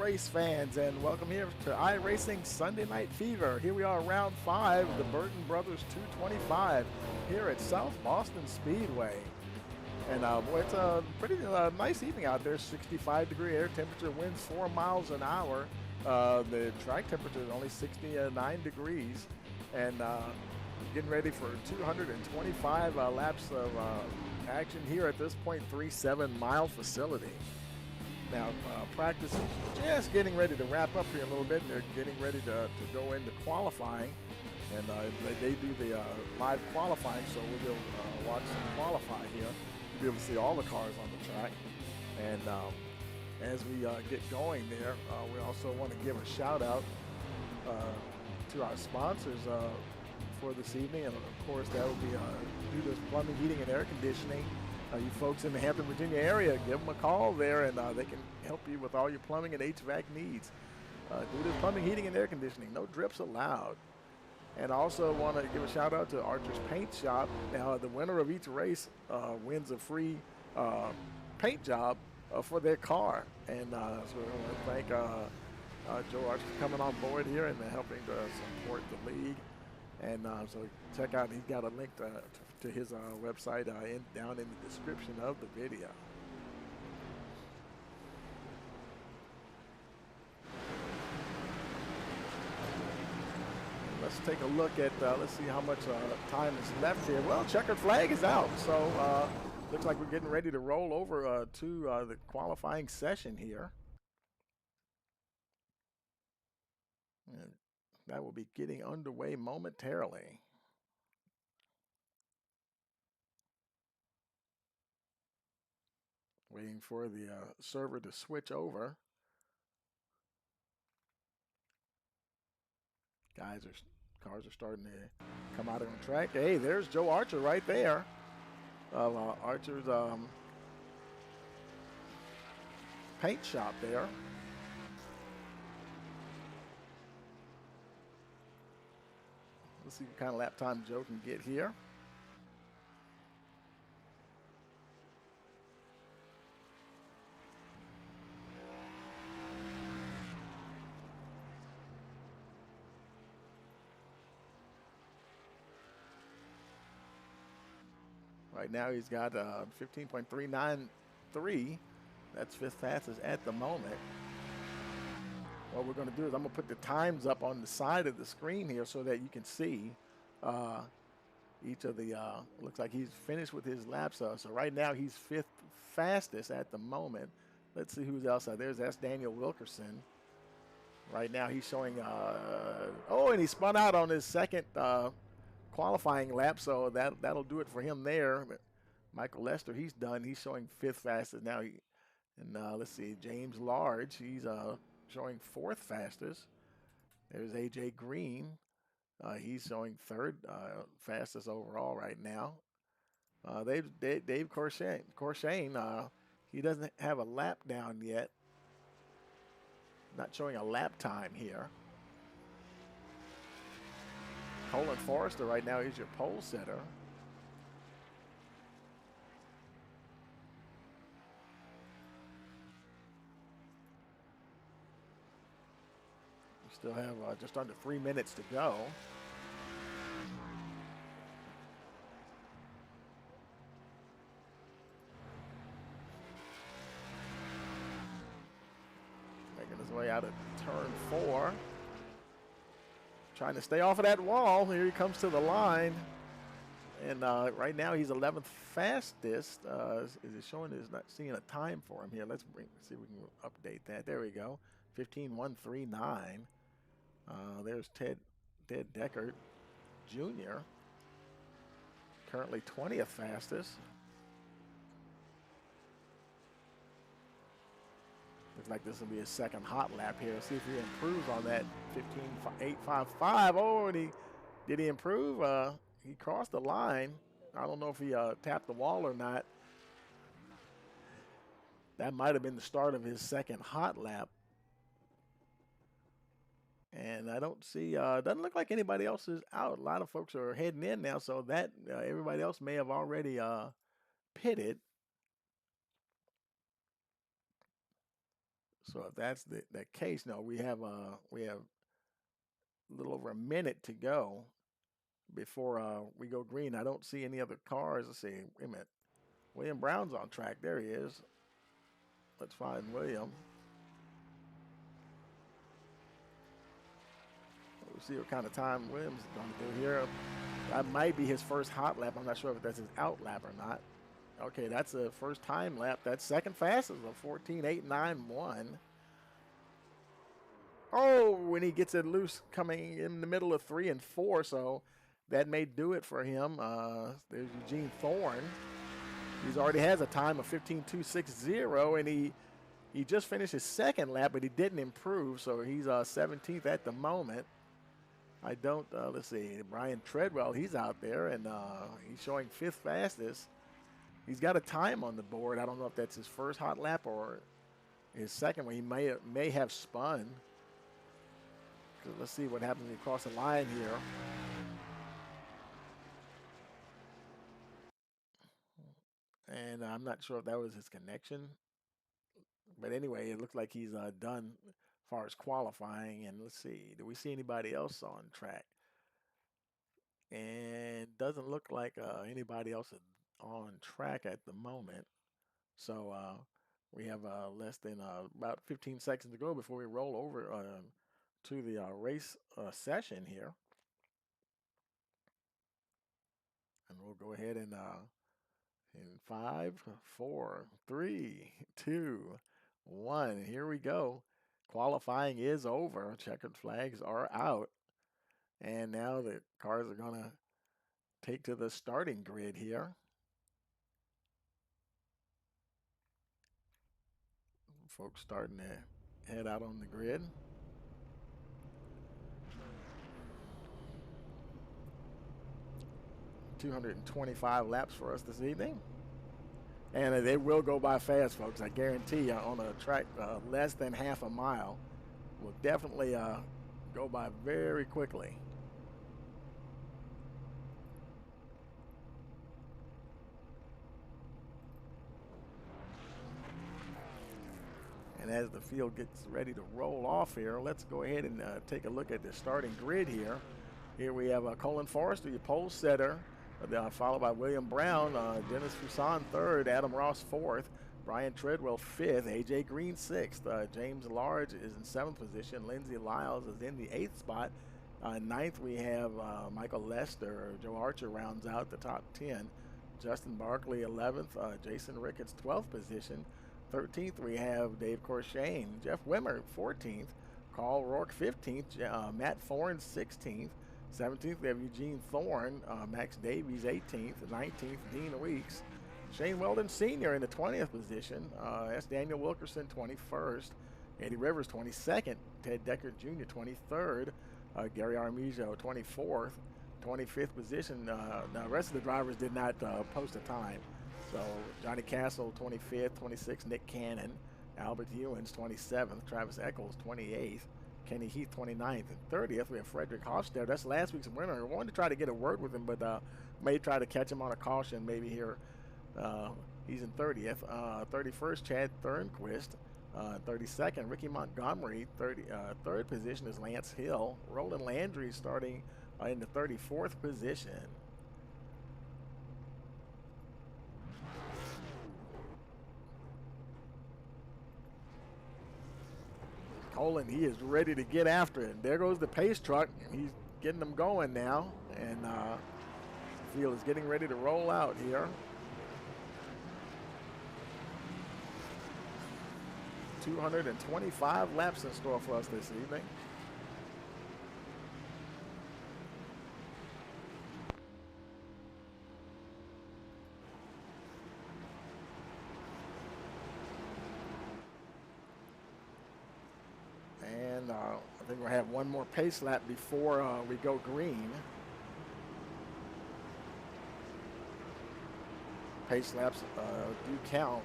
race fans, and welcome here to iRacing Sunday Night Fever. Here we are, round 5, the Burton Brothers 225 here at South Boston Speedway. And boy, it's a pretty nice evening out there. 65-degree air temperature, winds 4 miles an hour. The track temperature is only 69 degrees, and getting ready for 225 laps of action here at this 0.37 mile facility. Now, practice is just getting ready to wrap up here a little bit. They're getting ready to go into qualifying, and they do the live qualifying, so we'll be able to watch them qualify here. We'll be able to see all the cars on the track. And as we get going there, we also want to give a shout out to our sponsors for this evening, and of course that will be Duda's Plumbing, Heating, and Air Conditioning. You folks in the Hampton, Virginia area, give them a call there, and they can help you with all your plumbing and HVAC needs. Duda's Plumbing, Heating, and Air Conditioning. No drips allowed. And I also want to give a shout out to Archer's Paint Shop. Now, the winner of each race wins a free paint job for their car. And so I want to thank Joe Archer for coming on board here and helping to support the league. And so check out, he's got a link to his website down in the description of the video. Let's take a look at, let's see how much time is left here. Well, checkered flag is out, so looks like we're getting ready to roll over to the qualifying session here. And that will be getting underway momentarily. Waiting for the server to switch over. Cars are starting to come out on the track. Hey, there's Joe Archer right there. Of Archer's paint shop there. Let's see what kind of lap time Joe can get here. Right now he's got 15.393. That's fifth fastest at the moment. What we're going to do is I'm going to put the times up on the side of the screen here so that you can see each of the, looks like he's finished with his laps. So right now he's fifth fastest at the moment. Let's see who's else out there. That's Daniel Wilkerson. Right now he's showing, oh, and he spun out on his second qualifying lap, so that'll do it for him there. Michael Lester, he's done. He's showing fifth fastest now. Let's see, James Large, he's showing fourth fastest. There's AJ Green. He's showing third fastest overall right now. Dave Corshane, he doesn't have a lap down yet. Not showing a lap time here. Colin Forrester right now is your pole setter. We still have just under 3 minutes to go. Making his way out of turn 4. Trying to stay off of that wall. Here he comes to the line. And right now he's 11th fastest. Is it showing? Is not seeing a time for him here. Let's see if we can update that. There we go. 15.139. There's Ted Deckert Jr. Currently 20th fastest. Looks like this will be his second hot lap here. See if he improves on that 15.855. Oh, and did he improve? He crossed the line. I don't know if he tapped the wall or not. That might have been the start of his second hot lap. And I don't see, doesn't look like anybody else is out. A lot of folks are heading in now, so that everybody else may have already pitted. So if that's the case, no, we have a little over a minute to go before we go green. I don't see any other cars. Let's see. Wait a minute. William Brown's on track. There he is. Let's find William. We'll see what kind of time Williams is going to do here. That might be his first hot lap. I'm not sure if that's his out lap or not. Okay, that's a first time lap. That's second fastest of 14.891. Oh, when he gets it loose coming in the middle of 3 and 4, so that may do it for him. There's Eugene Thorne. He's already has a time of 15.260, and he just finished his second lap, but he didn't improve, so he's 17th at the moment. I don't, let's see, Brian Treadwell, he's out there, and he's showing 5th fastest. He's got a time on the board. I don't know if that's his first hot lap or his second one. He may have spun. Let's see what happens when he crosses the line here. And I'm not sure if that was his connection. But anyway, it looks like he's done as far as qualifying. And let's see, do we see anybody else on track? And doesn't look like anybody else is on track at the moment. So we have less than about 15 seconds to go before we roll over to the race session here. And we'll go ahead and in 5, 4, 3, 2, 1. Here we go. Qualifying is over. Checkered flags are out. And now the cars are going to take to the starting grid here. Folks starting to head out on the grid. $225 laps for us this evening. And they will go by fast, folks. I guarantee you, on a track less than half a mile, will definitely go by very quickly. And as the field gets ready to roll off here, let's go ahead and take a look at the starting grid here. Here we have Colin Forrester, your pole setter, followed by William Brown, Dennis Fuson 3rd, Adam Ross 4th, Brian Treadwell 5th, AJ Green 6th, James Large is in 7th position, Lindsey Lyles is in the 8th spot. 9th we have Michael Lester. Joe Archer rounds out the top 10. Justin Barkley 11th, Jason Ricketts 12th position. 13th we have Dave Corshane, Jeff Wimmer 14th, Carl Rourke 15th, Matt Thorne 16th. 17th, we have Eugene Thorne, Max Davies 18th, 19th, Dean Weeks, Shane Weldon Sr. in the 20th position, S. Daniel Wilkerson 21st, Eddie Rivers 22nd, Ted Deckard Jr. 23rd, Gary Armijo 24th, 25th position. Now the rest of the drivers did not post a time. So Johnny Castle 25th, 26th, Nick Cannon, Albert Ewins 27th, Travis Eccles 28th, Kenny Heath 29th, and 30th we have Frederick Hofstadter. That's last week's winner. I wanted to try to get a word with him, but may try to catch him on a caution maybe here. He's in 30th. 31st, Chad Thornquist. 32nd, Ricky Montgomery. 3rd position is Lance Hill. Roland Landry starting in the 34th position. Colin, he is ready to get after it. There goes the pace truck. He's getting them going now, and the field is getting ready to roll out here. 225 laps in store for us this evening. And I think we'll have one more pace lap before we go green. Pace laps do count.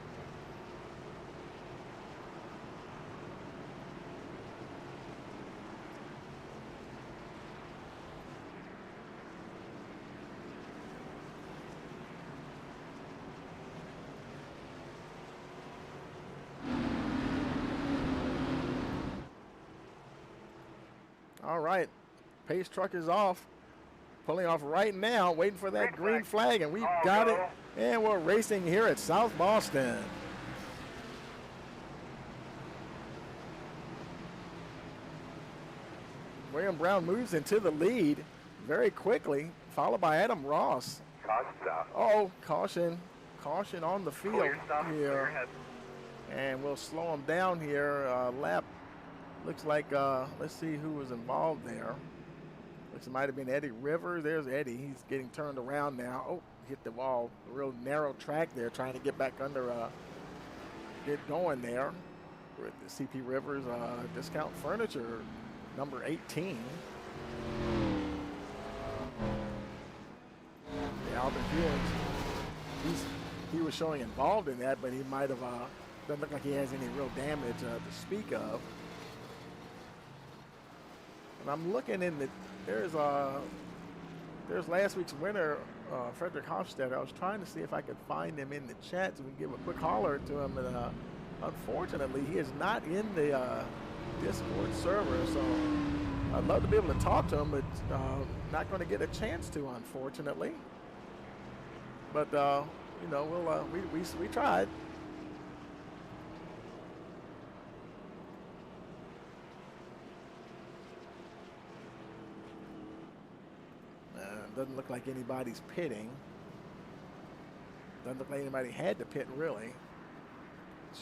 All right, pace truck is off. Pulling off right now, waiting for that green flag, and we've got it. And we're racing here at South Boston. William Brown moves into the lead very quickly, followed by Adam Ross. Oh, caution on the field here. And we'll slow him down here. Lap looks like, let's see who was involved there. Looks like it might have been Eddie Rivers. There's Eddie. He's getting turned around now. Oh, hit the wall. A real narrow track there, trying to get back under, get going there with the CP Rivers Discount Furniture, number 18. The Alvin Hewins, he was showing involved in that, but he might have, doesn't look like he has any real damage to speak of. And I'm looking in the, there's last week's winner, Frederick Hofstetter. I was trying to see if I could find him in the chat so we can give a quick holler to him. And unfortunately, he is not in the Discord server. So I'd love to be able to talk to him, but not going to get a chance to, unfortunately. But you know, we'll we tried. Doesn't look like anybody's pitting. Doesn't look like anybody had to pit, really.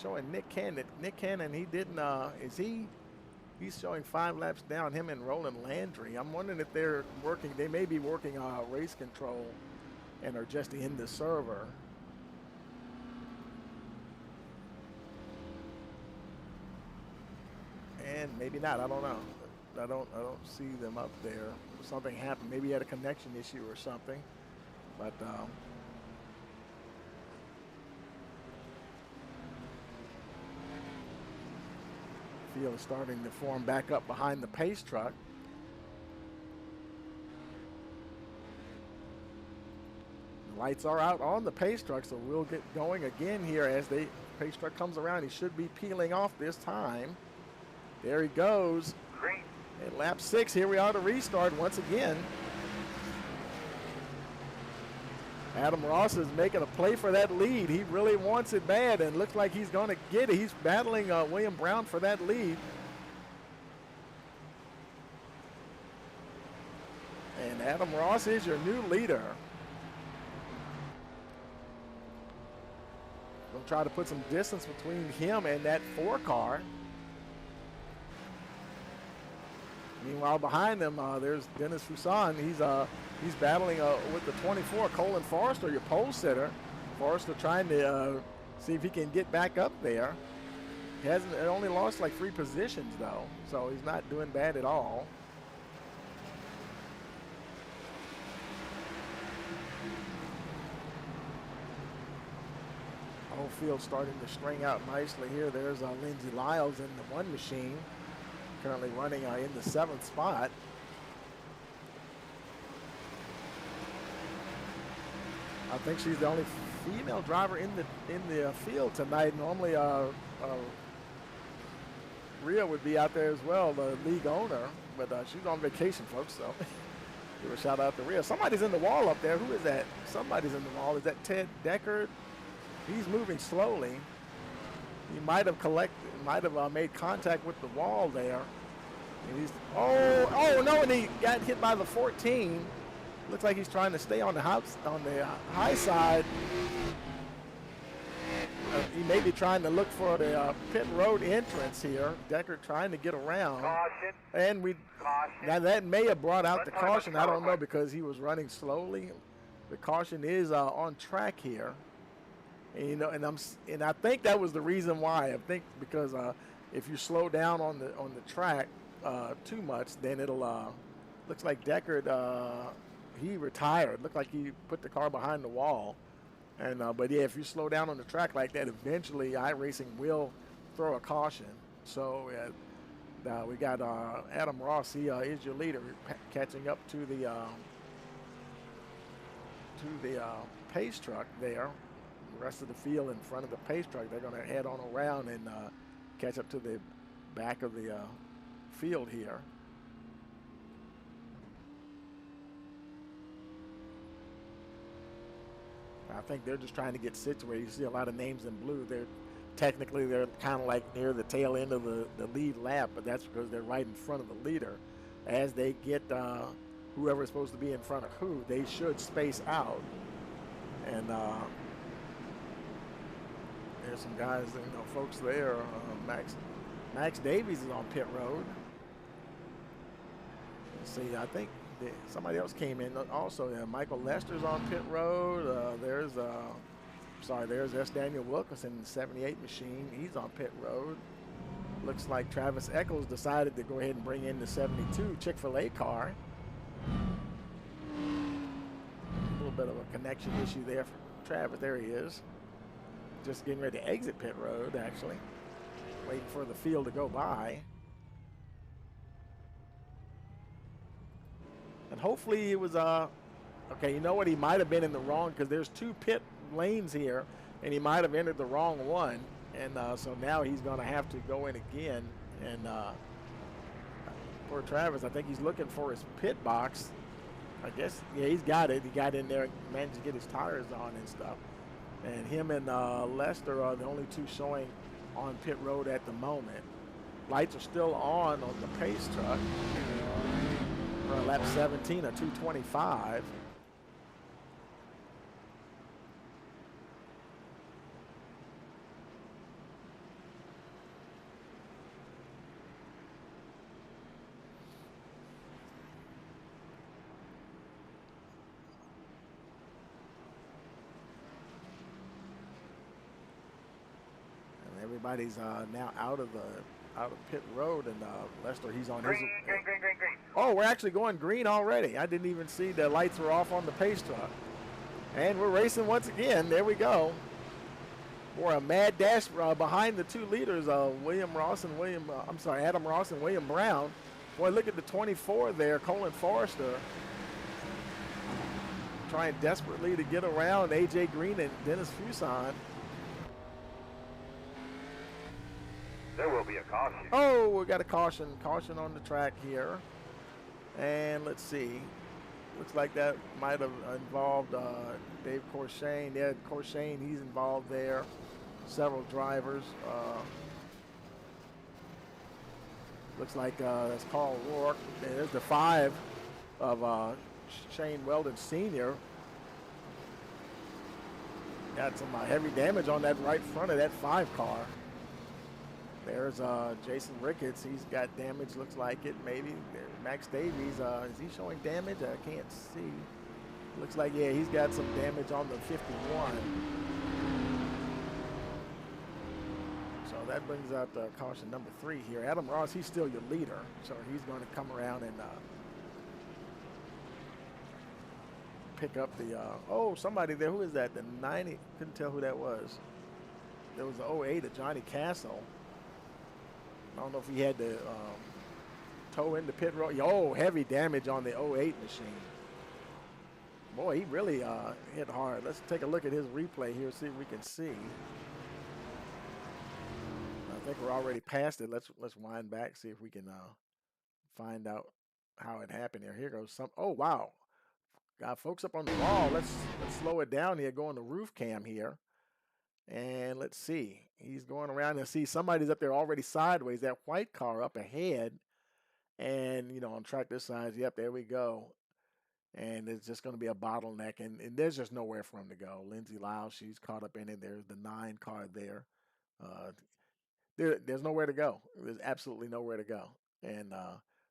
Showing Nick Cannon. Nick Cannon, he didn't, he's showing 5 laps down, him and Roland Landry. I'm wondering if they're working, they may be working race control and are just in the server. And maybe not, I don't know. I don't see them up there. Something happened. Maybe he had a connection issue or something. But field is starting to form back up behind the pace truck. The lights are out on the pace truck, so we'll get going again here as the pace truck comes around. He should be peeling off this time. There he goes. Great. And lap 6, here we are to restart once again. Adam Ross is making a play for that lead. He really wants it bad and looks like he's going to get it. He's battling William Brown for that lead. And Adam Ross is your new leader. We'll try to put some distance between him and that 4 car. Meanwhile, behind them, there's Dennis Fuson. He's battling with the 24, Colin Forrester, your pole sitter. Forrester trying to see if he can get back up there. He only lost like 3 positions, though, so he's not doing bad at all. The whole field starting to string out nicely here. There's Lindsay Lyles in the 1 machine. Currently running in the 7th spot. I think she's the only female driver in the field tonight. Normally, Rhea would be out there as well, the league owner, but she's on vacation, folks. So give a shout out to Rhea. Somebody's in the wall up there. Who is that? Somebody's in the wall. Is that Ted Deckard? He's moving slowly. He might have made contact with the wall there. And he's, oh no, and he got hit by the 14. Looks like he's trying to stay on the high side. He may be trying to look for the pit road entrance here. Deckard trying to get around. Caution. And now that may have brought out the caution. I don't know, because he was running slowly. The caution is on track here. And, you know, and I think that was the reason why. I think because if you slow down on the track too much, then it'll looks like Deckard he retired. Looked like he put the car behind the wall. And but yeah, if you slow down on the track like that, eventually iRacing will throw a caution. So we got Adam Ross. He is your leader, catching up to the pace truck there. The rest of the field in front of the pace truck, they're going to head on around and catch up to the back of the field here. I think they're just trying to get situated. You see a lot of names in blue. They're kind of like near the tail end of the lead lap, but that's because they're right in front of the leader. As they get whoever's supposed to be in front of who, they should space out. And there's some guys, folks there. Max Davies is on pit road. Let's see, I think somebody else came in also. Michael Lester's on pit road. There's S. Daniel Wilkinson, 78 machine. He's on pit road. Looks like Travis Eccles decided to go ahead and bring in the 72 Chick-fil-A car. A little bit of a connection issue there for Travis. There he is. Just getting ready to exit pit road, actually. Waiting for the field to go by. And hopefully it was, okay, you know what? He might have been in the wrong, because there's 2 pit lanes here, and he might have entered the wrong one. And so now he's going to have to go in again. And poor Travis, I think he's looking for his pit box. I guess, yeah, he's got it. He got in there, managed to get his tires on and stuff. And him and Lester are the only 2 showing on pit road at the moment. Lights are still on the pace truck for lap 17, a 2:25. Everybody's now out of pit road, and Lester, he's on green. Oh, we're actually going green already. I didn't even see the lights were off on the pace truck. And we're racing once again. There we go. For a mad dash behind the 2 leaders, Adam Ross and William Brown. Boy, look at the 24 there, Colin Forrester. Trying desperately to get around A.J. Green and Dennis Fuson. There will be a caution. Oh, we got a caution on the track here. And let's see. Looks like that might have involved Dave Corshane. Yeah, Corshane, he's involved there. Several drivers. Looks like that's Carl Rourke. And there's the 5 of Shane Weldon Sr. Got some heavy damage on that right front of that 5 car. There's Jason Ricketts. He's got damage, looks like it, maybe. Max Davies, is he showing damage? I can't see. Looks like, yeah, he's got some damage on the 51. So that brings out caution number 3 here. Adam Ross, he's still your leader, so he's going to come around and pick up the, oh, somebody there. Who is that? The 90, couldn't tell who that was. There was the 08 of Johnny Castle. I don't know if he had to tow into pit road. Oh, heavy damage on the 08 machine. Boy, he really hit hard. Let's take a look at his replay here, see if we can see. I think we're already past it. Let's wind back, see if we can find out how it happened here. Here goes some. Oh, wow. Got folks up on the wall. Let's slow it down here, go on the roof cam here. And let's see. He's going around and see somebody's up there already sideways. That white car up ahead. And, on track this side, yep, there we go. And it's just going to be a bottleneck. And there's just nowhere for him to go. Lindsay Lyles, she's caught up in it. There's the 9 car there. There's nowhere to go. There's absolutely nowhere to go. And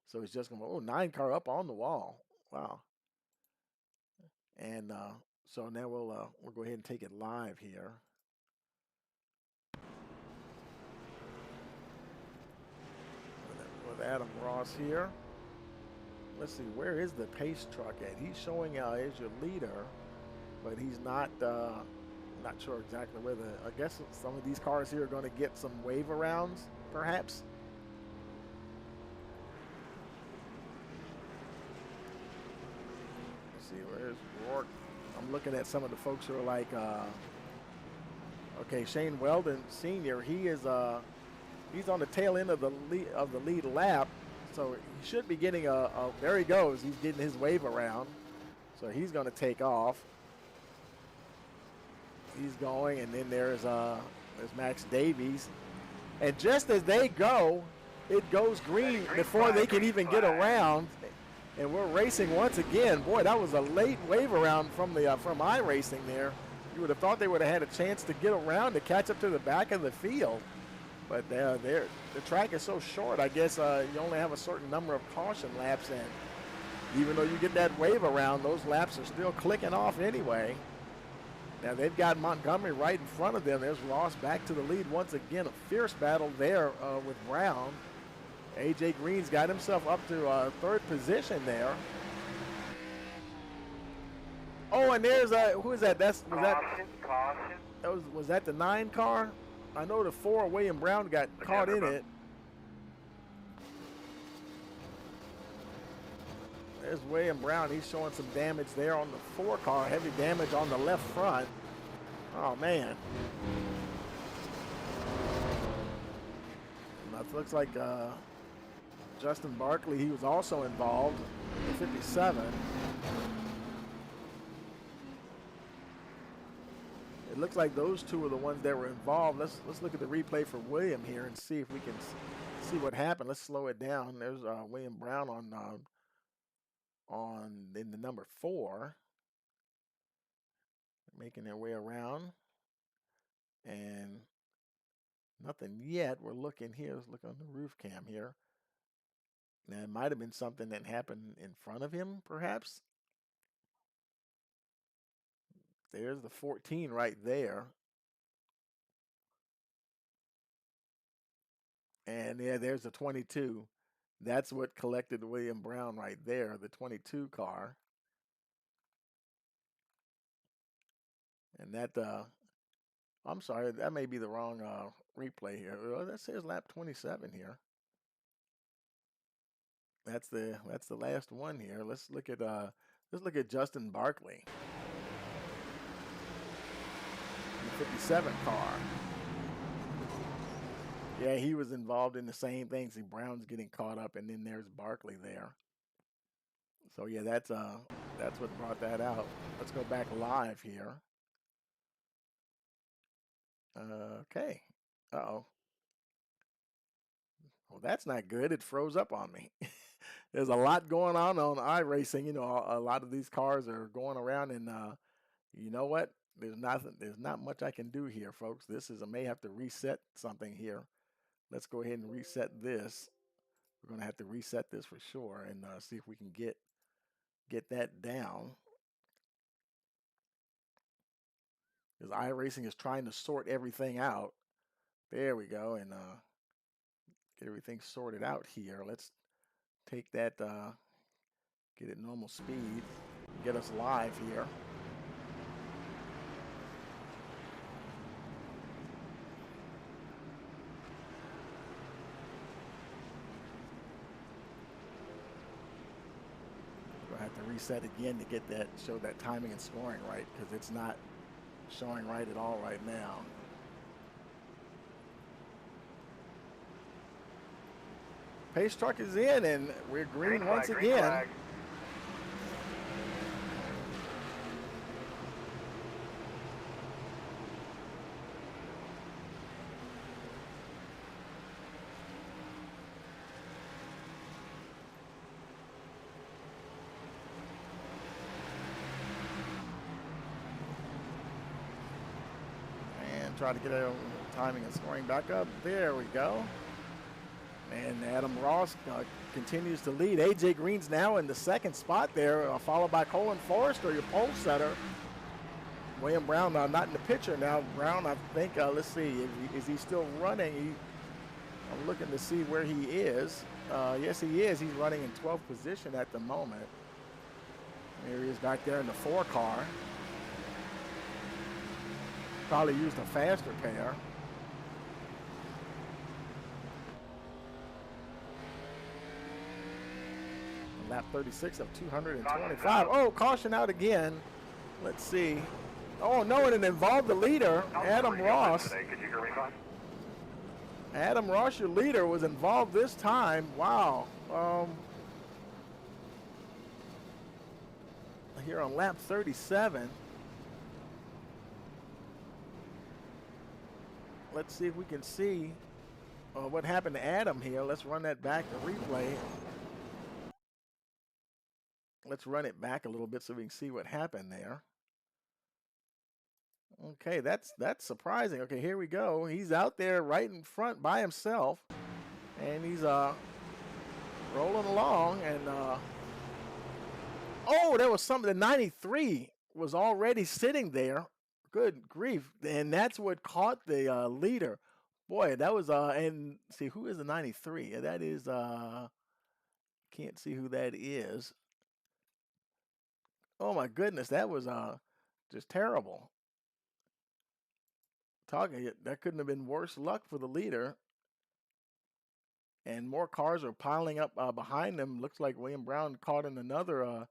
so it's just going to, 9 car up on the wall. Wow. And so now we'll go ahead and take it live here. With Adam Ross here. Let's see, where is the pace truck at? He's showing as your leader, but he's not sure exactly where I guess some of these cars here are going to get some wave arounds, perhaps. Let's see, where's Rourke? I'm looking at some of the folks who are like, okay, Shane Weldon Sr., he's on the tail end of the lead lap. So he should be getting there he goes. He's getting his wave around. So he's going to take off. He's going, and then there's Max Davies. And just as they go, it goes green before they can even get around. And we're racing once again. Boy, that was a late wave around from iRacing there. You would have thought they would have had a chance to get around to catch up to the back of the field. But the track is so short, I guess you only have a certain number of caution laps in. Even though you get that wave around, those laps are still clicking off anyway. Now they've got Montgomery right in front of them. There's Ross back to the lead once again. A fierce battle there with Brown. AJ Green's got himself up to third position there. Oh, and there's who is that? Was that the 9 car? I know the 4, William Brown, got caught in it. There's William Brown. He's showing some damage there on the 4 car. Heavy damage on the left front. Oh, man. That looks like Justin Barkley, he was also involved in 57. It looks like those 2 are the ones that were involved. Let's look at the replay for William here and see if we can see what happened. Let's slow it down. There's William Brown in the number 4, making their way around, and nothing yet. We're looking here. Let's look on the roof cam here. Now it might have been something that happened in front of him, perhaps. There's the 14 right there. And yeah, there's the 22. That's what collected William Brown right there, the 22 car. And that, I'm sorry, that may be the wrong replay here. That says lap 27 here. That's the last one here. Let's look at Justin Barkley. The 57 car. Yeah, he was involved in the same thing. See, Brown's getting caught up, and then there's Barkley there. So yeah, that's what brought that out. Let's go back live here. Okay. Uh-oh. Well, that's not good. It froze up on me. There's a lot going on iRacing. You know, a lot of these cars are going around, and you know what? There's not much I can do here, folks. I may have to reset something here. Let's go ahead and reset this. We're going to have to reset this for sure and see if we can get that down. Because iRacing is trying to sort everything out. There we go, and get everything sorted out here. Let's take that, get it normal speed, get us live here. We'll have to reset again to get that, show that timing and scoring right, because it's not showing right at all right now. Pace truck is in, and we're green once again. And try to get our timing and scoring back up. There we go. And Adam Ross continues to lead. AJ Green's now in the second spot there, followed by Colin Forrester, your pole setter. William Brown not in the picture now. Brown, I think, let's see, is he still running? I'm looking to see where he is. Yes, he is. He's running in 12th position at the moment. There he is back there in the 4 car. Probably used a faster pair. Lap 36 of 225. Oh, caution out again. Let's see. Oh, no, and it involved the leader, Adam Ross. Adam Ross, your leader, was involved this time. Wow. Here on lap 37. let's see if we can see what happened to Adam here. Let's run that back to replay. Let's run it back a little bit so we can see what happened there. Okay, that's surprising. Okay, here we go. He's out there right in front by himself, and he's rolling along. And oh, there was something. The 93 was already sitting there. Good grief! And that's what caught the leader. Boy, that was and see who is the 93? That is can't see who that is. Oh my goodness, that was just terrible. That couldn't have been worse luck for the leader. And more cars are piling up behind them. Looks like William Brown caught in another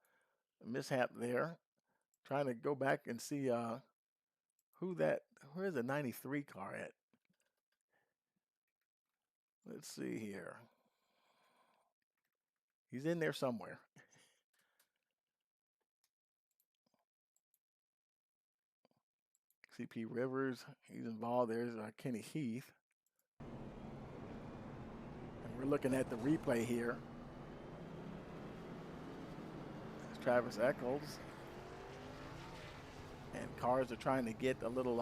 mishap there. Trying to go back and see where's the 93 car at? Let's see here. He's in there somewhere. CP Rivers, he's involved. There's Kenny Heath. And we're looking at the replay here. There's Travis Eccles. And cars are trying to get a little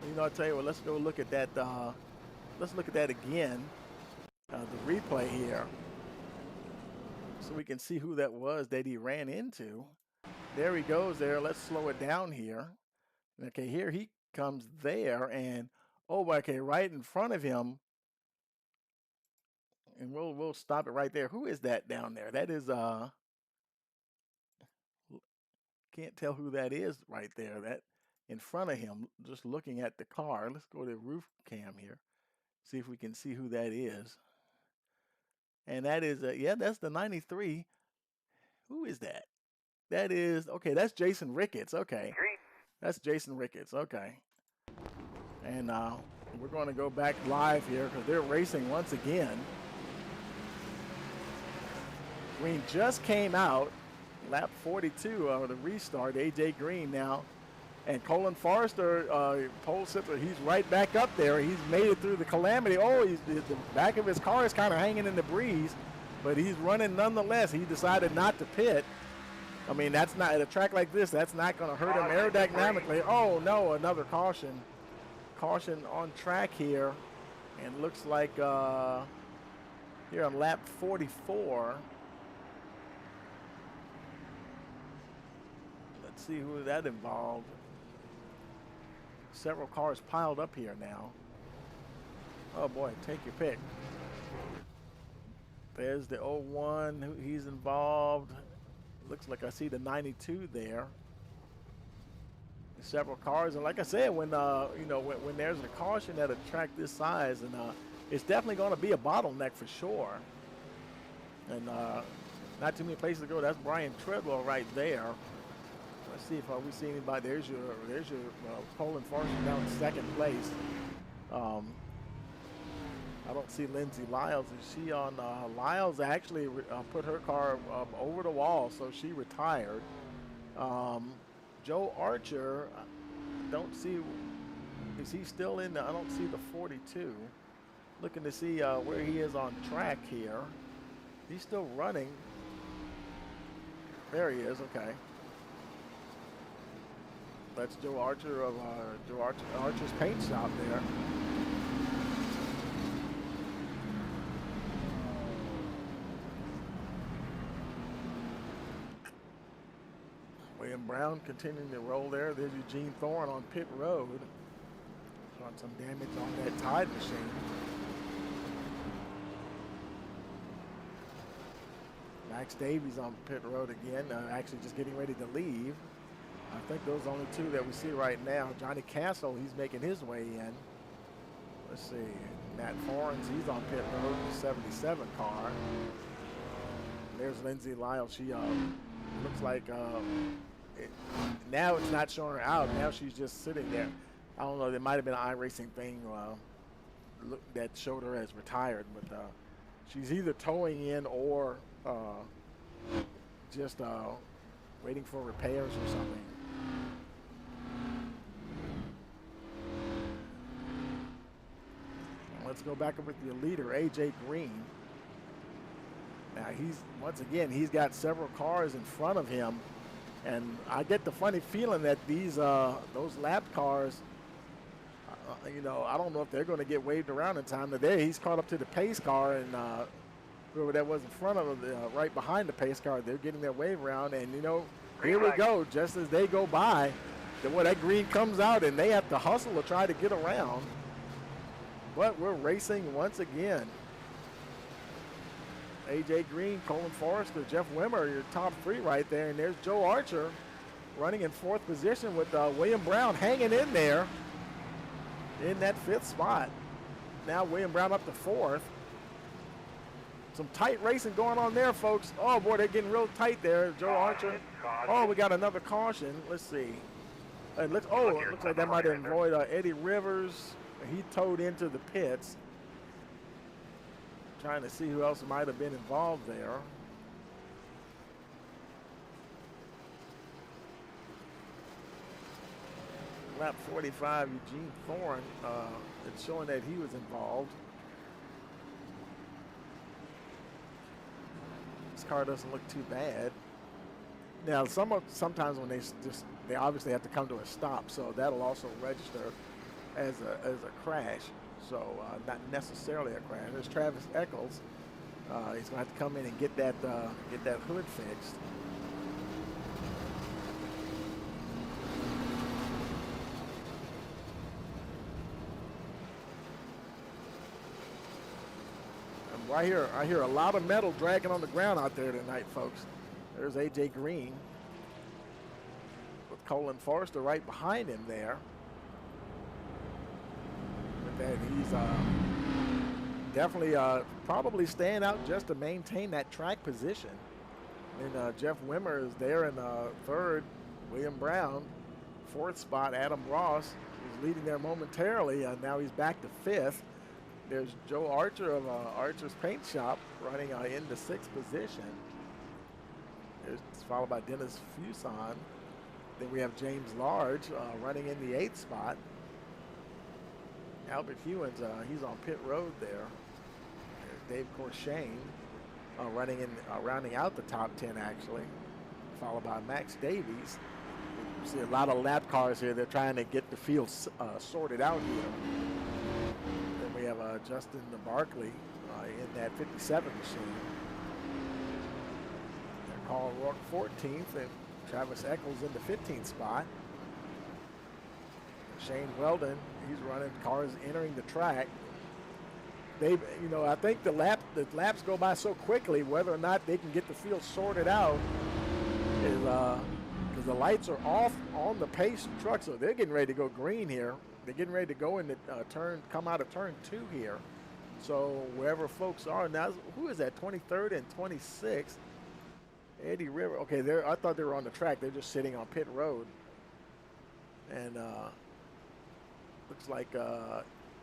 you know, I'll tell you what, let's go look at that. Let's look at that again, the replay here, so we can see who that was that he ran into. There he goes there. Let's slow it down here. Okay, here he comes there, and oh, okay, right in front of him. And we'll stop it right there. Who is that down there? That is can't tell who that is right there. That in front of him, just looking at the car. Let's go to roof cam here. See if we can see who that is. And that is yeah, that's the 93. Who is that? That is okay, that's Jason Ricketts. Okay. That's Jason Ricketts. Okay. And we're going to go back live here because they're racing once again. Green just came out, lap 42 of the restart. AJ Green now, and Colin Forrester, pole sitter, he's right back up there. He's made it through the calamity. Oh, the back of his car is kind of hanging in the breeze, but he's running nonetheless. He decided not to pit. I mean, that's not at a track like this. That's not going to hurt him aerodynamically. Oh no, another caution. Caution on track here, and looks like here on lap 44. Let's see who that involved. Several cars piled up here now. Oh boy, take your pick. There's the 01, he's involved. Looks like I see the 92 there. Several cars, and like I said, when you know, when there's a caution at a track this size, and it's definitely going to be a bottleneck for sure. And not too many places to go. That's Brian Treadwell right there. Let's see if we see anybody. There's your Colin Forrester down in second place. I don't see Lindsay Lyles. Is she on? Lyles actually put her car over the wall, so she retired. Joe Archer, don't see. Is he still in? I don't see the 42. Looking to see where he is on track here. He's still running. There he is. Okay. That's Joe Archer of Archer's paint shop there. William Brown continuing to roll there. There's Eugene Thorne on pit road. Showing some damage on that tide machine. Max Davies on pit road again, actually just getting ready to leave. I think those are the only two that we see right now. Johnny Castle, he's making his way in. Let's see, Matt Forens, he's on pit road, the 77 car. There's Lindsay Lyles. She looks like now it's not showing her out. Now she's just sitting there. I don't know, there might have been an iRacing thing that showed her as retired, but she's either towing in or just waiting for repairs or something. Let's go back up with the leader, AJ Green. Now once again, he's got several cars in front of him, and I get the funny feeling that those lap cars, I don't know if they're going to get waved around in time. Today, he's caught up to the pace car, and whoever that was in front of him, right behind the pace car, they're getting their wave around, and here we go. Just as they go by, that green comes out, and they have to hustle to try to get around. But we're racing once again. AJ Green, Colin Forrester, Jeff Wimmer, your top three right there. And there's Joe Archer running in fourth position with William Brown hanging in there in that fifth spot. Now William Brown up to fourth. Some tight racing going on there, folks. Oh, boy, they're getting real tight there. Joe Archer. Oh, we got another caution. Let's see. It looks like that might have avoided Eddie Rivers. He towed into the pits. Trying to see who else might have been involved there. Lap 45, Eugene Thorne, it's showing that he was involved. This car doesn't look too bad. Now, sometimes when they obviously have to come to a stop, so that'll also register as a crash. So not necessarily a crash. There's Travis Eccles. He's going to have to come in and get that hood fixed. And I hear a lot of metal dragging on the ground out there tonight, folks. There's AJ Green with Colin Forrester right behind him there. And he's definitely probably staying out just to maintain that track position. And Jeff Wimmer is there in third. William Brown, fourth spot. Adam Ross is leading there momentarily. Now he's back to fifth. There's Joe Archer of Archer's Paint Shop running into sixth position. It's followed by Dennis Fuson. Then we have James Large running in the eighth spot. Albert Hewins, he's on pit road there. There's Dave Corshane rounding out the top 10 actually, followed by Max Davies. You see a lot of lap cars here. They're trying to get the field sorted out here. Then we have Justin Barkley in that 57 machine. And Carl Rourke 14th and Travis Eccles in the 15th spot. Shane Weldon, he's running cars entering the track. I think the laps go by so quickly, whether or not they can get the field sorted out is because the lights are off on the pace truck, so they're getting ready to go green here. They're getting ready to go in the come out of turn 2 here. So wherever folks are now, who is that? 23rd and 26th. Eddie River. Okay, I thought they were on the track. They're just sitting on pit road. And looks like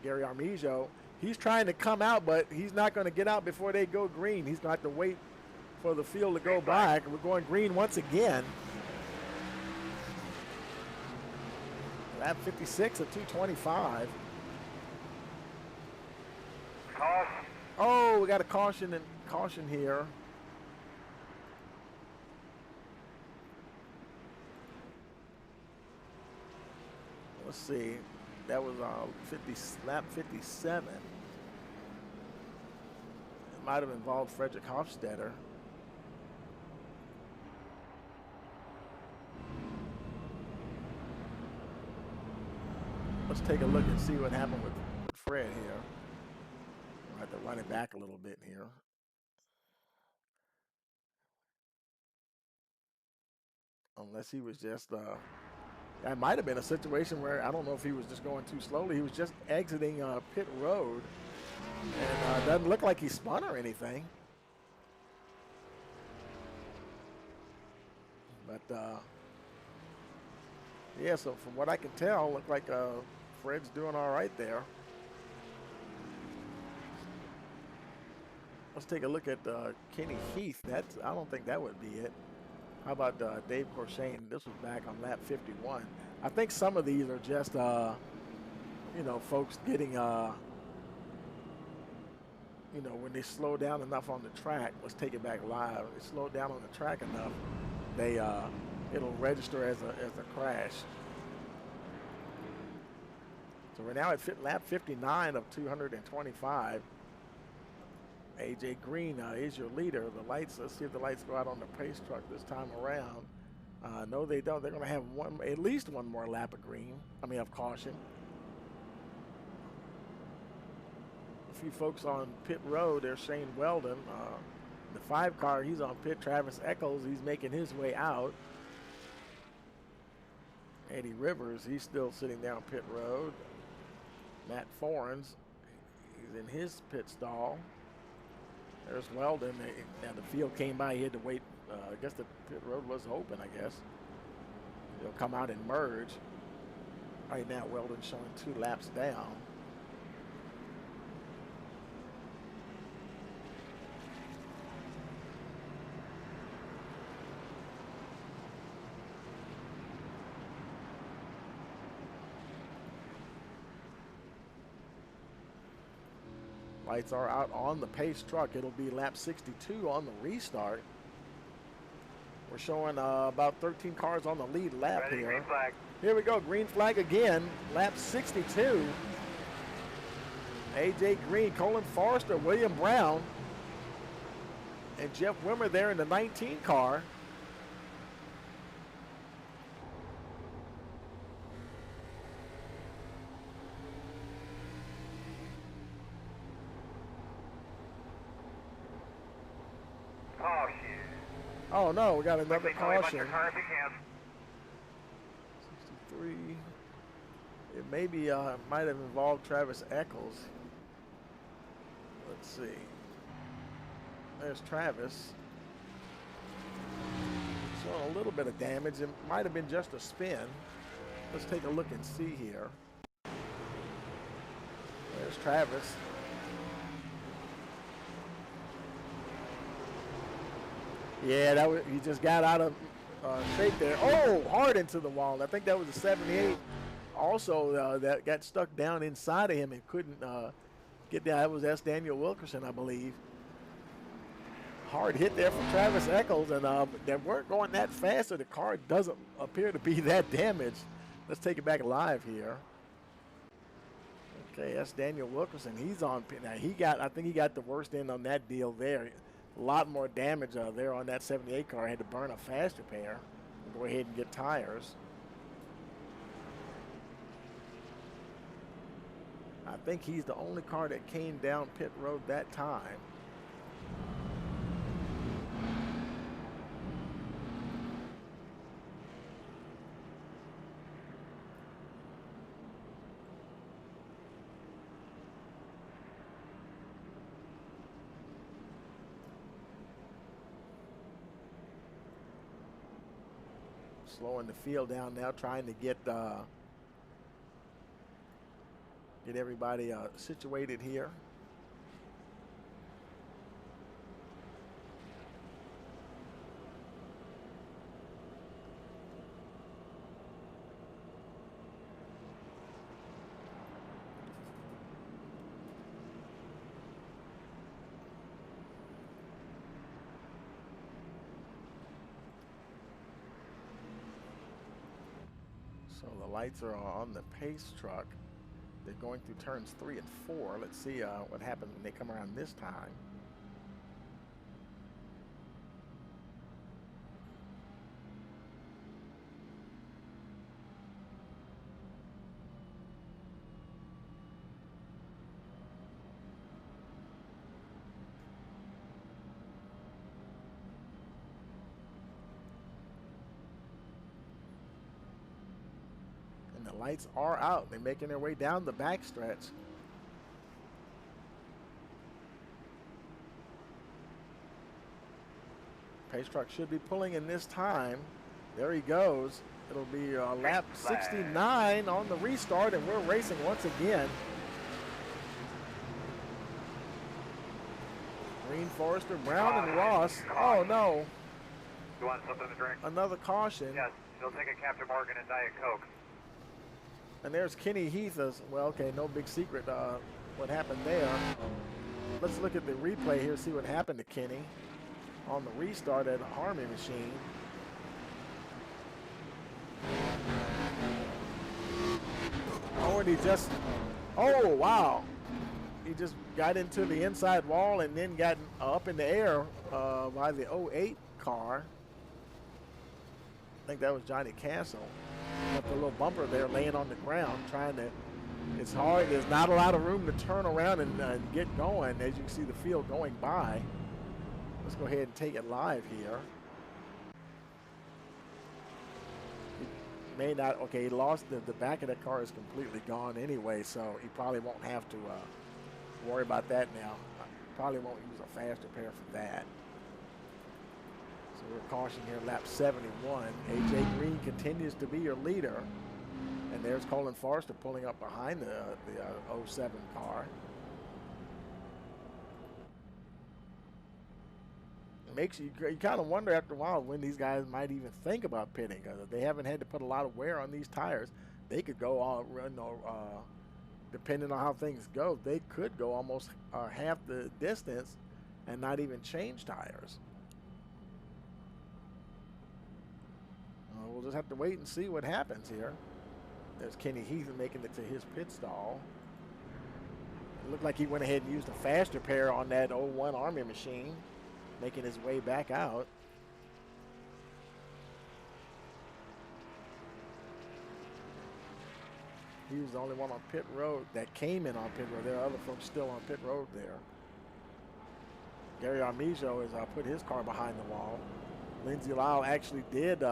Gary Armijo, he's trying to come out, but he's not going to get out before they go green. He's going to have to wait for the field to go by. We're going green once again. Lap 56 at 225. Caution. Oh, we got a caution here. Let's see. That was lap 57. It might have involved Frederick Hofstetter. Let's take a look and see what happened with Fred here. I'll have to run it back a little bit here. Unless he was just that might have been a situation where I don't know if he was just going too slowly. He was just exiting pit road, and doesn't look like he spun or anything. But yeah, so from what I can tell, looked like Fred's doing all right there. Let's take a look at Kenny Heath. I don't think that would be it. How about Dave Corshane? This was back on lap 51. I think some of these are just, you know, folks getting, you know, when they slow down enough on the track, let's take it back live. When they slow down on the track enough, they, it'll register as a crash. So we're now at lap 59 of 225. AJ Green is your leader. The lights, let's see if the lights go out on the pace truck this time around. No, they don't. They're going to have at least one more lap of green. I mean, of caution. A few folks on pit road. There's Shane Weldon. The 5 car, he's on pit. Travis Eccles, he's making his way out. Eddie Rivers, he's still sitting there on pit road. Matt Forens, he's in his pit stall. There's Weldon. Now the field came by. He had to wait. I guess the pit road was open, I guess. He'll come out and merge. Right now, Weldon's showing 2 laps down. Lights are out on the pace truck. It'll be lap 62 on the restart. We're showing about 13 cars on the lead lap Ready, here. green flag. Here we go, green flag again. Lap 62. AJ Green, Colin Forrester, William Brown, and Jeff Wimmer there in the 19 car. Oh no, we got another caution. 63. It maybe might have involved Travis Eccles. Let's see. There's Travis. Showing a little bit of damage. It might have been just a spin. Let's take a look and see here. There's Travis. Yeah, that was, he just got out of shape there. Oh, hard into the wall. I think that was a 78. Also, that got stuck down inside of him and couldn't get down. That's Daniel Wilkerson, I believe. Hard hit there from Travis Eccles, and they weren't going that fast, so the car doesn't appear to be that damaged. Let's take it back live here. Okay, that's Daniel Wilkerson. He's on pit now. I think he got the worst end on that deal there. A lot more damage there on that 78 car. Had to burn a fast repair and go ahead and get tires. I think he's the only car that came down pit road that time. Slowing the field down now, trying to get everybody situated here. So the lights are on the pace truck. They're going through turns 3 and 4. Let's see what happens when they come around this time. Lights are out. They're making their way down the backstretch. Pace truck should be pulling in this time. There he goes. It'll be lap 69 on the restart, and we're racing once again. Green, Forrester, Brown, and Ross. Oh no. You want something to drink? Another caution. Yes, he'll take a Captain Morgan and Diet Coke. And there's Kenny Heath. Well, okay, no big secret what happened there. Let's look at the replay here, see what happened to Kenny on the restart at Army Machine. Oh, and he just, oh, wow. He just got into the inside wall and then got up in the air by the 08 car. I think that was Johnny Castle. Got the little bumper there laying on the ground trying to, it's hard. There's not a lot of room to turn around and get going as you can see the field going by. Let's go ahead and take it live here. He may not, okay, he lost the back of that car is completely gone anyway, so he probably won't have to worry about that now. Probably won't use a fast repair for that. So we're caution here, lap 71. A.J. Green continues to be your leader. And there's Colin Forrester pulling up behind the 07 car. It makes you kind of wonder after a while when these guys might even think about pitting. If they haven't had to put a lot of wear on these tires, they could go all run, depending on how things go, they could go almost half the distance and not even change tires. We'll just have to wait and see what happens here. There's Kenny Heath making it to his pit stall. It looked like he went ahead and used a fast repair on that 01 Army Machine, making his way back out. He was the only one on pit road that came in on pit road. There are other folks still on pit road there. Gary Armijo has put his car behind the wall. Lindsey Lyle actually did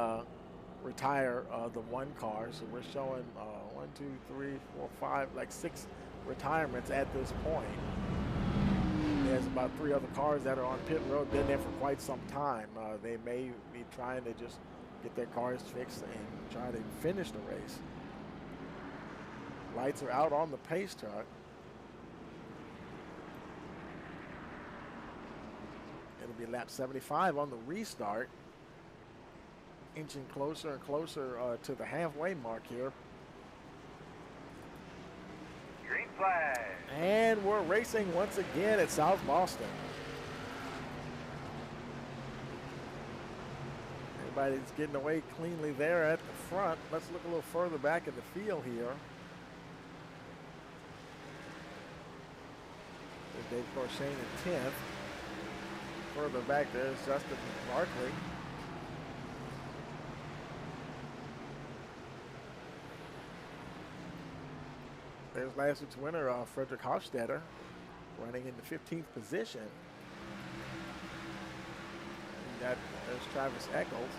retire the one car, so we're showing 1, 2, 3, 4, 5, like 6 retirements at this point. There's about 3 other cars that are on pit road, been there for quite some time. They may be trying to just get their cars fixed and try to finish the race. Lights are out on the pace truck. It'll be lap 75 on the restart. Inching closer and closer to the halfway mark here. Green flag. And we're racing once again at South Boston. Everybody's getting away cleanly there at the front. Let's look a little further back in the field here. There's Dave Corshane in 10th. Further back there's Justin Barkley. There's last week's winner, Frederick Hofstetter, running in the 15th position. There's Travis Eccles.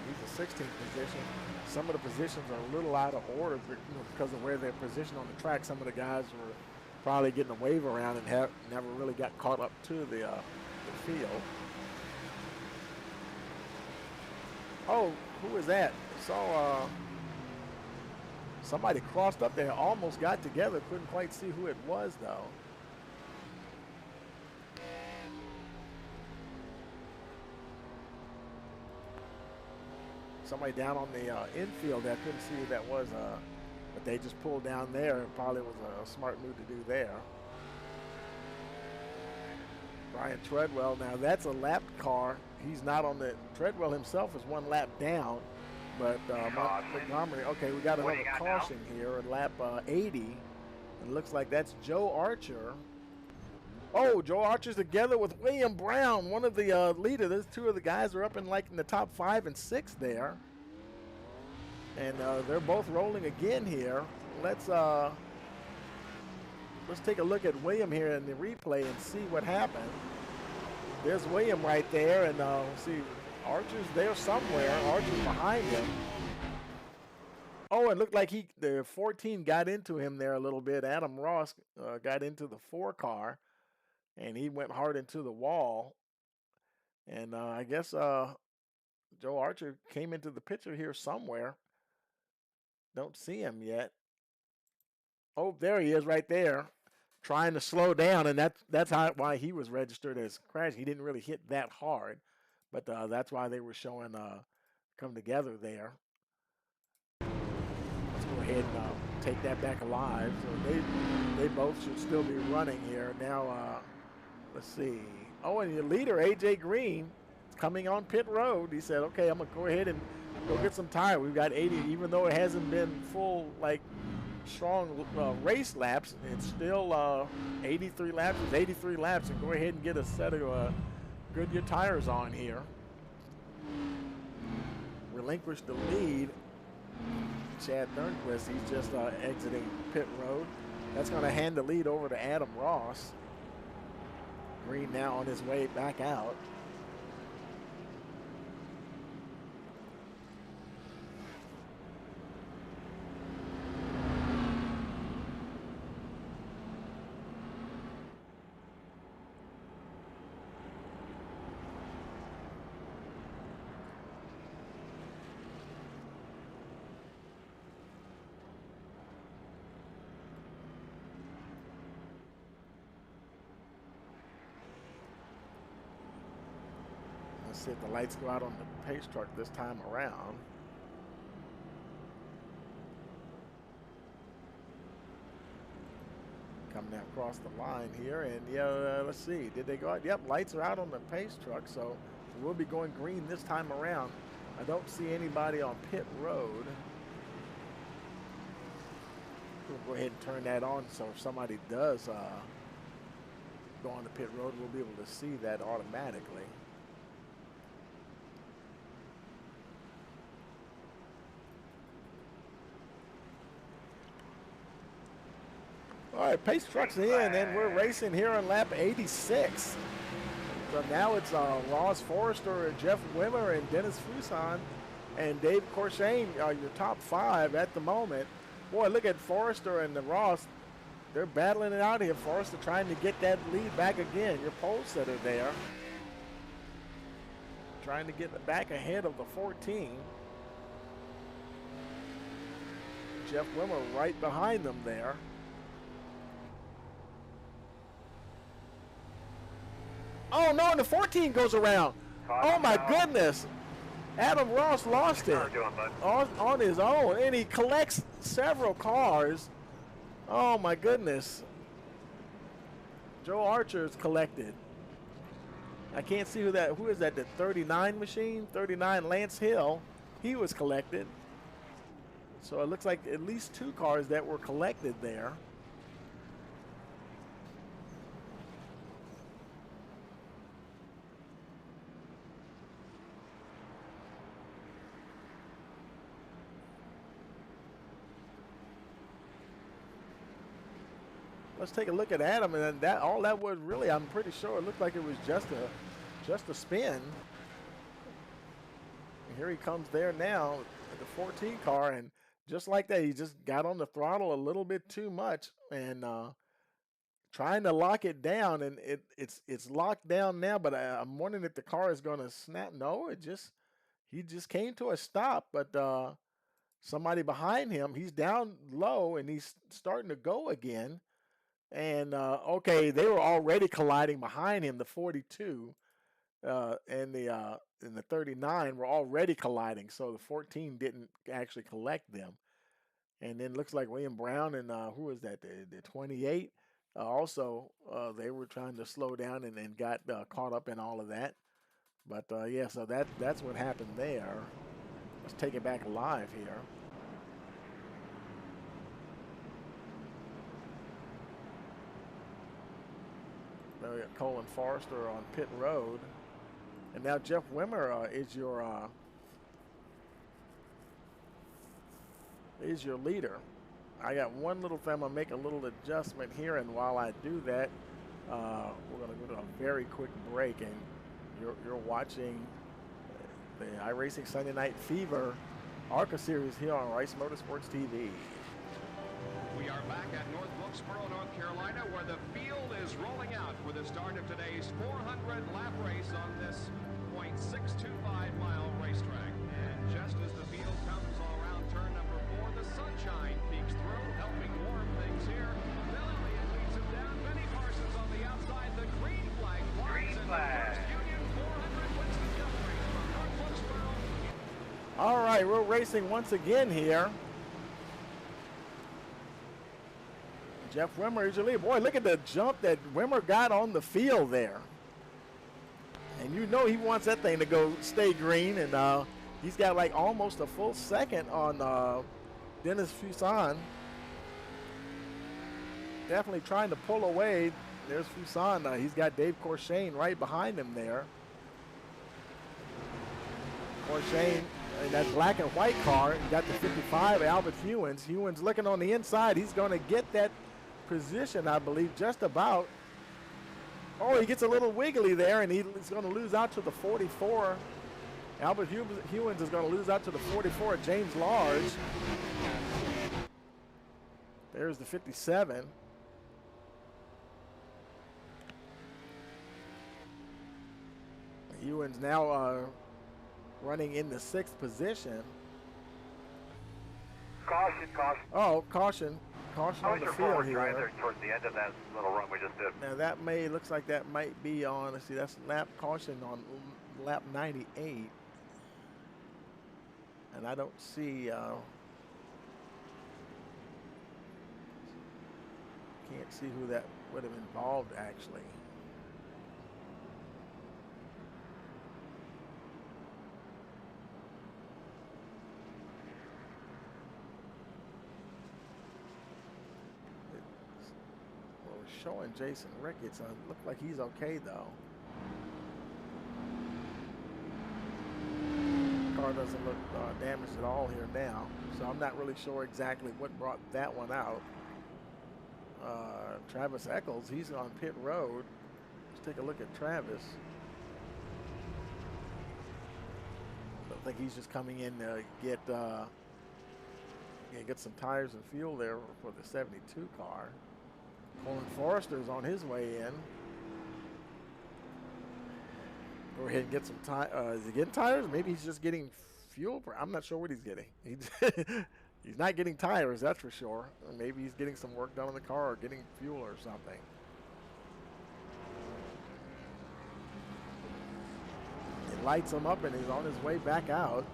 He's the 16th position. Some of the positions are a little out of order because of where they're positioned on the track. Some of the guys were probably getting a wave around and never really got caught up to the field. Oh, who is that? So, somebody crossed up there, almost got together, couldn't quite see who it was though. Somebody down on the infield there, couldn't see who that was, but they just pulled down there. It probably was a smart move to do there. Brian Treadwell, now that's a lapped car. He's not on the, Treadwell himself is 1 lap down. But Montgomery, okay, we got another caution here at lap 80. It looks like that's Joe Archer. Oh, Joe Archer's together with William Brown, one of the leaders. Those 2 of the guys are up in the top 5 and 6 there. And they're both rolling again here. Let's take a look at William here in the replay and see what happened. There's William right there, and see. Archer's there somewhere. Archer's behind him. Oh, it looked like the 14 got into him there a little bit. Adam Ross got into the 4 car, and he went hard into the wall. And I guess Joe Archer came into the picture here somewhere. Don't see him yet. Oh, there he is right there, trying to slow down, and that's why he was registered as crash. He didn't really hit that hard. But that's why they were showing come together there. Let's go ahead and take that back alive. So they both should still be running here. Now, let's see. Oh, and your leader, AJ Green, is coming on pit road. He said, okay, I'm going to go ahead and go get some tire. We've got 80, even though it hasn't been full, like, strong race laps, it's still 83 laps. It's 83 laps, and go ahead and get a set of Goodyear tires on here. Relinquish the lead. Chad Nernquist, he's just exiting pit road. That's going to hand the lead over to Adam Ross. Green now on his way back out. Let's see if the lights go out on the pace truck this time around. Coming across the line here, and yeah, let's see. Did they go out? Yep, lights are out on the pace truck, so we'll be going green this time around. I don't see anybody on pit road. We'll go ahead and turn that on, so if somebody does go on the pit road, we'll be able to see that automatically. All right, pace truck's in, and we're racing here on lap 86. So now it's Ross Forrester, Jeff Wimmer, and Dennis Fuson, and Dave Corshane are your top 5 at the moment. Boy, look at Forrester and the Ross. They're battling it out here. Forrester trying to get that lead back again. Your pole setter there. Trying to get back ahead of the 14. Jeff Wimmer right behind them there. Oh, no, and the 14 goes around. Oh, my goodness. Adam Ross lost it on his own, and he collects several cars. Oh, my goodness. Joe Archer's collected. I can't see who is that, the 39 machine? 39 Lance Hill. He was collected. So it looks like at least 2 cars that were collected there. Let's take a look at Adam, and that all that was really, I'm pretty sure it looked like it was just a spin. And here he comes there now, the 14 car, and just like that, he just got on the throttle a little bit too much and trying to lock it down, and it's locked down now. But I'm wondering if the car is going to snap. No, he just came to a stop, but somebody behind him, he's down low and he's starting to go again. And, okay, they were already colliding behind him, the 42 and the 39 were already colliding, so the 14 didn't actually collect them. And then looks like William Brown and who was that, the 28, also they were trying to slow down and got caught up in all of that. But, yeah, so that's what happened there. Let's take it back alive here. Now we got Colin Forrester on pit road. And now Jeff Wimmer is your leader. I got one little thing. I'm going to make a little adjustment here, and while I do that, we're going to go to a very quick break, and you're watching the iRacing Sunday Night Fever ARCA series here on Rice Motorsports TV. We are back at North Wilkesboro, North Carolina, where the field is rolling out for the start of today's 400-lap race on this .625-mile racetrack. And just as the field comes all around turn number 4, the sunshine peeks through, helping warm things here. Bill Elliott leads him down. Benny Parsons on the outside. The green flag flies, and the first Union 400 wins the Cup. right, we're racing once again here. Jeff Wimmer is your lead. Boy, look at the jump that Wimmer got on the field there. And you know he wants that thing to go stay green, and he's got like almost a full second on Dennis Fuson. Definitely trying to pull away. There's Fuson. He's got Dave Corshane right behind him there. Corshane in that black and white car. He got the 55, Albert Hewins. Hewins looking on the inside. He's going to get that position, I believe, just about. Oh, he gets a little wiggly there, and he's going to lose out to the 44. Albert Hewins is going to lose out to the 44, James Large. There's the 57. Hewins now running in the 6th position. Caution, caution. Oh, caution. Caution on the field here. There towards the end of that little run we just did. Now that looks like that might be on, let's see, that's lap caution on lap 98. And I don't see, can't see who that would have involved actually. Showing Jason Ricketts. Looked like he's okay though. Car doesn't look damaged at all here now, so I'm not really sure exactly what brought that one out. Travis Eccles, he's on pit road. Let's take a look at Travis. I think he's just coming in to get some tires and fuel there for the 72 car. Colin Forrester's on his way in. Go ahead and get some tires. Is he getting tires? Maybe he's just getting fuel. I'm not sure what he's getting. He's not getting tires, that's for sure. Or maybe he's getting some work done on the car or getting fuel or something. It lights him up and he's on his way back out.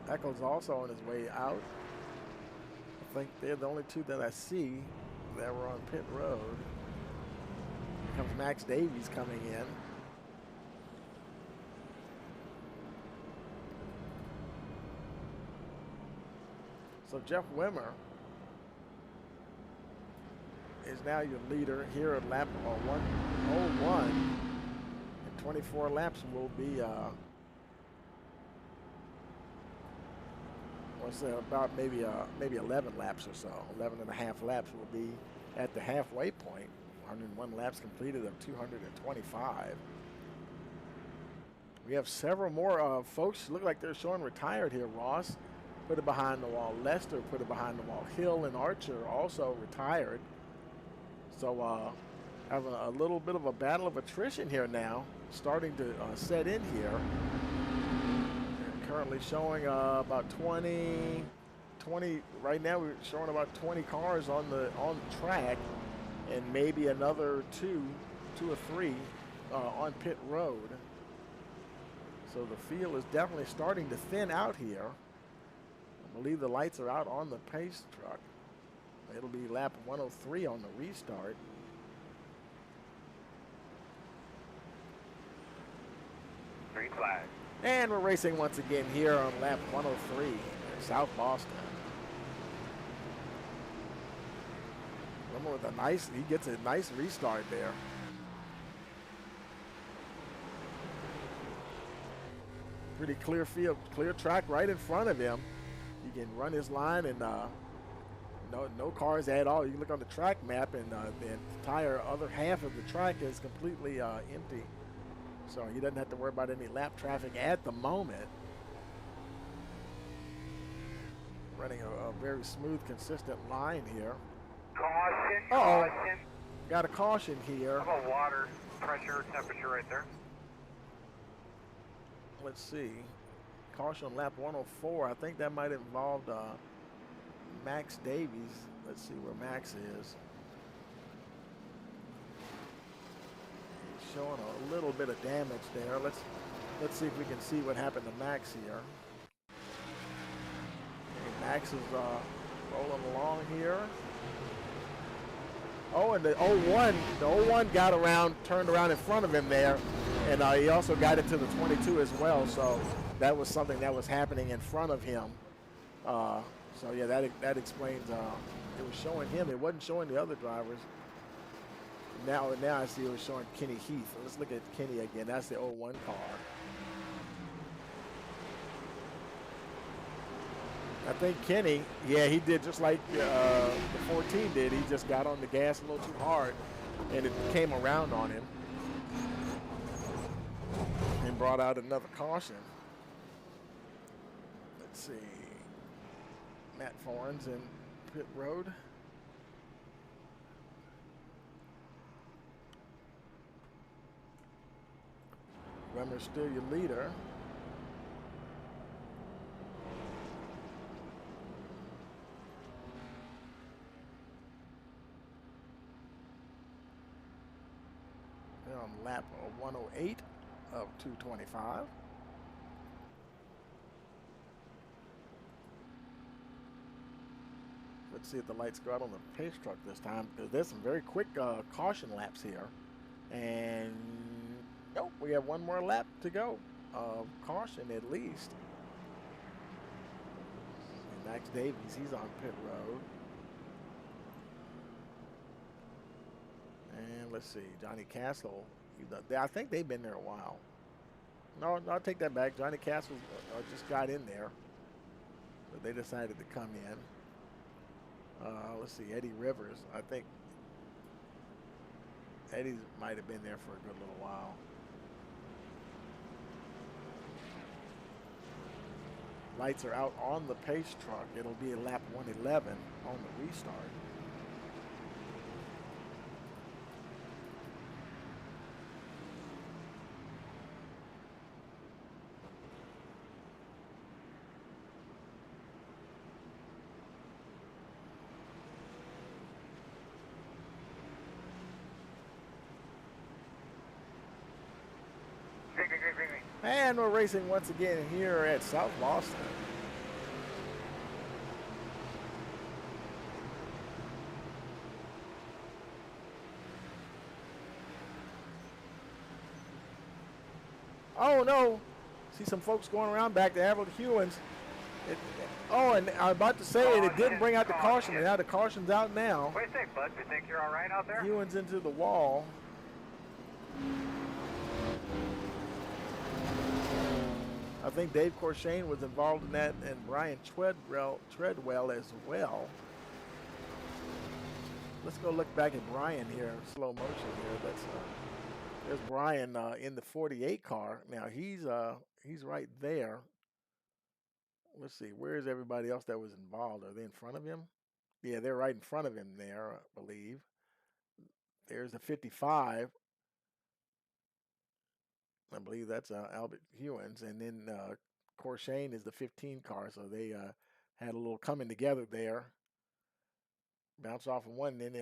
Eccles also on his way out. I think they're the only two that I see that were on pit road. Here comes Max Davies coming in. So Jeff Wimmer is now your leader here at lap 101. And 24 laps will be about maybe 11 laps or so. 11 and a half laps will be at the halfway point. 101 laps completed of 225. We have several more folks look like they're showing retired here. Ross put it behind the wall. Lester put it behind the wall. Hill and Archer also retired. So having a little bit of a battle of attrition here now, starting to set in here. Currently showing about 20 right now. We're showing about 20 cars on the track, and maybe another two or three on pit road. So the field is definitely starting to thin out here. I believe the lights are out on the pace truck. It'll be lap 103 on the restart. Green flag. And we're racing once again here on lap 103 in South Boston. Remember with he gets a nice restart there. Pretty clear field, clear track right in front of him. He can run his line and no cars at all. You can look on the track map and the entire other half of the track is completely empty. So he doesn't have to worry about any lap traffic at the moment. Running a very smooth, consistent line here. Caution, caution. Got a caution here. How about water pressure, temperature right there? Let's see. Caution on lap 104. I think that might have involved Max Davies. Let's see where Max is. Showing a little bit of damage there. Let's see if we can see what happened to Max here. Max is rolling along here. Oh, and the 01 got around, turned around in front of him there, and he also got into the 22 as well. So that was something that was happening in front of him. So yeah, that explains. It was showing him. It wasn't showing the other drivers. Now I see it was showing Kenny Heath. Let's look at Kenny again. That's the 01 car. I think Kenny, yeah, he did just like the 14 did. He just got on the gas a little too hard, and it came around on him and brought out another caution. Let's see. Matt Fornes in pit road. Wemmer's still your leader. On lap 108 of 225. Let's see if the lights go out on the pace truck this time, because there's some very quick caution laps here. And nope, we have one more lap to go of caution at least. And Max Davies, he's on pit road. And let's see, Johnny Castle. I think they've been there a while. No, I'll take that back. Johnny Castle just got in there, but they decided to come in. Let's see, Eddie Rivers. I think Eddie might have been there for a good little while. Lights are out on the pace truck. It'll be at lap 111 on the restart. And we're racing once again here at South Boston. Oh no! See some folks going around back to Harold Hewins. Oh, and I'm about to say it didn't bring out the caution. And now the caution's out now. What do you think, bud? You think you're all right out there? Hewins into the wall. I think Dave Corshane was involved in that, and Brian Treadwell as well. Let's go look back at Brian here, slow motion here. There's Brian in the 48 car. Now he's right there. Let's see, where's everybody else that was involved? Are they in front of him? Yeah, they're right in front of him there, I believe. There's the 55. I believe that's Albert Hewins, and then Corshane is the 15 car, so they had a little coming together there. Bounce off of one, then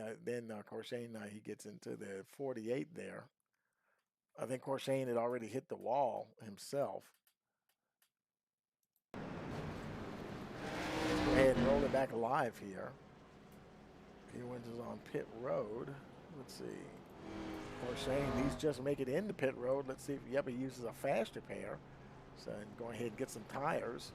Corshane, he gets into the 48 there. I think Corshane had already hit the wall himself. Let's go ahead and roll it back alive here. Hewins is on pit road. Let's see. Corshane, he's just making it into pit road. Let's see if he uses a faster pair. So go ahead and get some tires.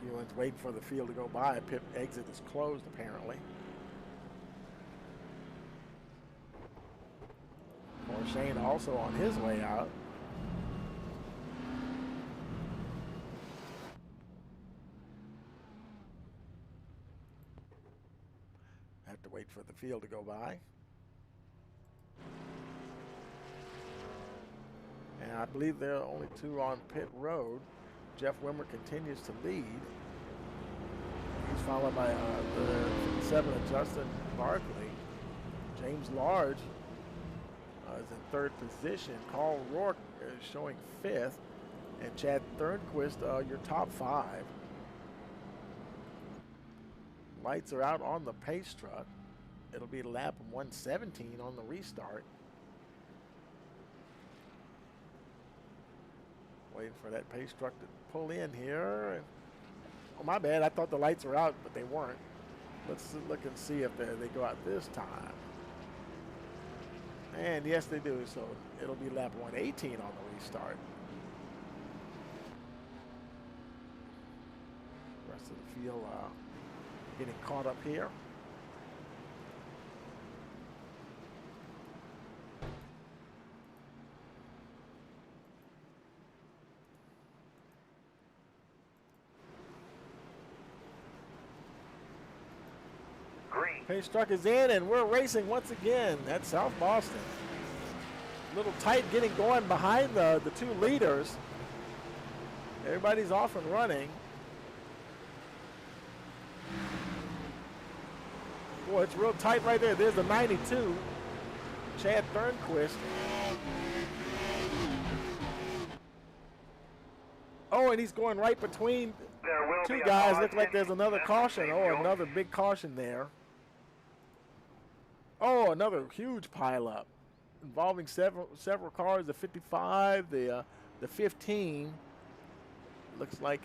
Hewins waiting for the field to go by. Pit exit is closed apparently. Corshane also on his way out. Have to wait for the field to go by. And I believe there are only two on pit road. Jeff Wimmer continues to lead. He's followed by the 7 of Justin Barkley. James Large is in 3rd position. Carl Rourke is showing 5th. And Chad Thornquist, your top 5. Lights are out on the pace truck. It'll be lap 117 on the restart. Waiting for that pace truck to pull in here. Oh, my bad. I thought the lights were out, but they weren't. Let's look and see if they go out this time. And yes, they do. So it'll be lap 118 on the restart. Rest of the field getting caught up here. Pace truck is in, and we're racing once again at South Boston. A little tight getting going behind the two leaders. Everybody's off and running. Boy, it's real tight right there. There's the 92, Chad Thornquist. Oh, and he's going right between two guys. Looks like there's another caution. Oh, another big caution there. Oh, another huge pileup involving several cars. The 55, the 15. Looks like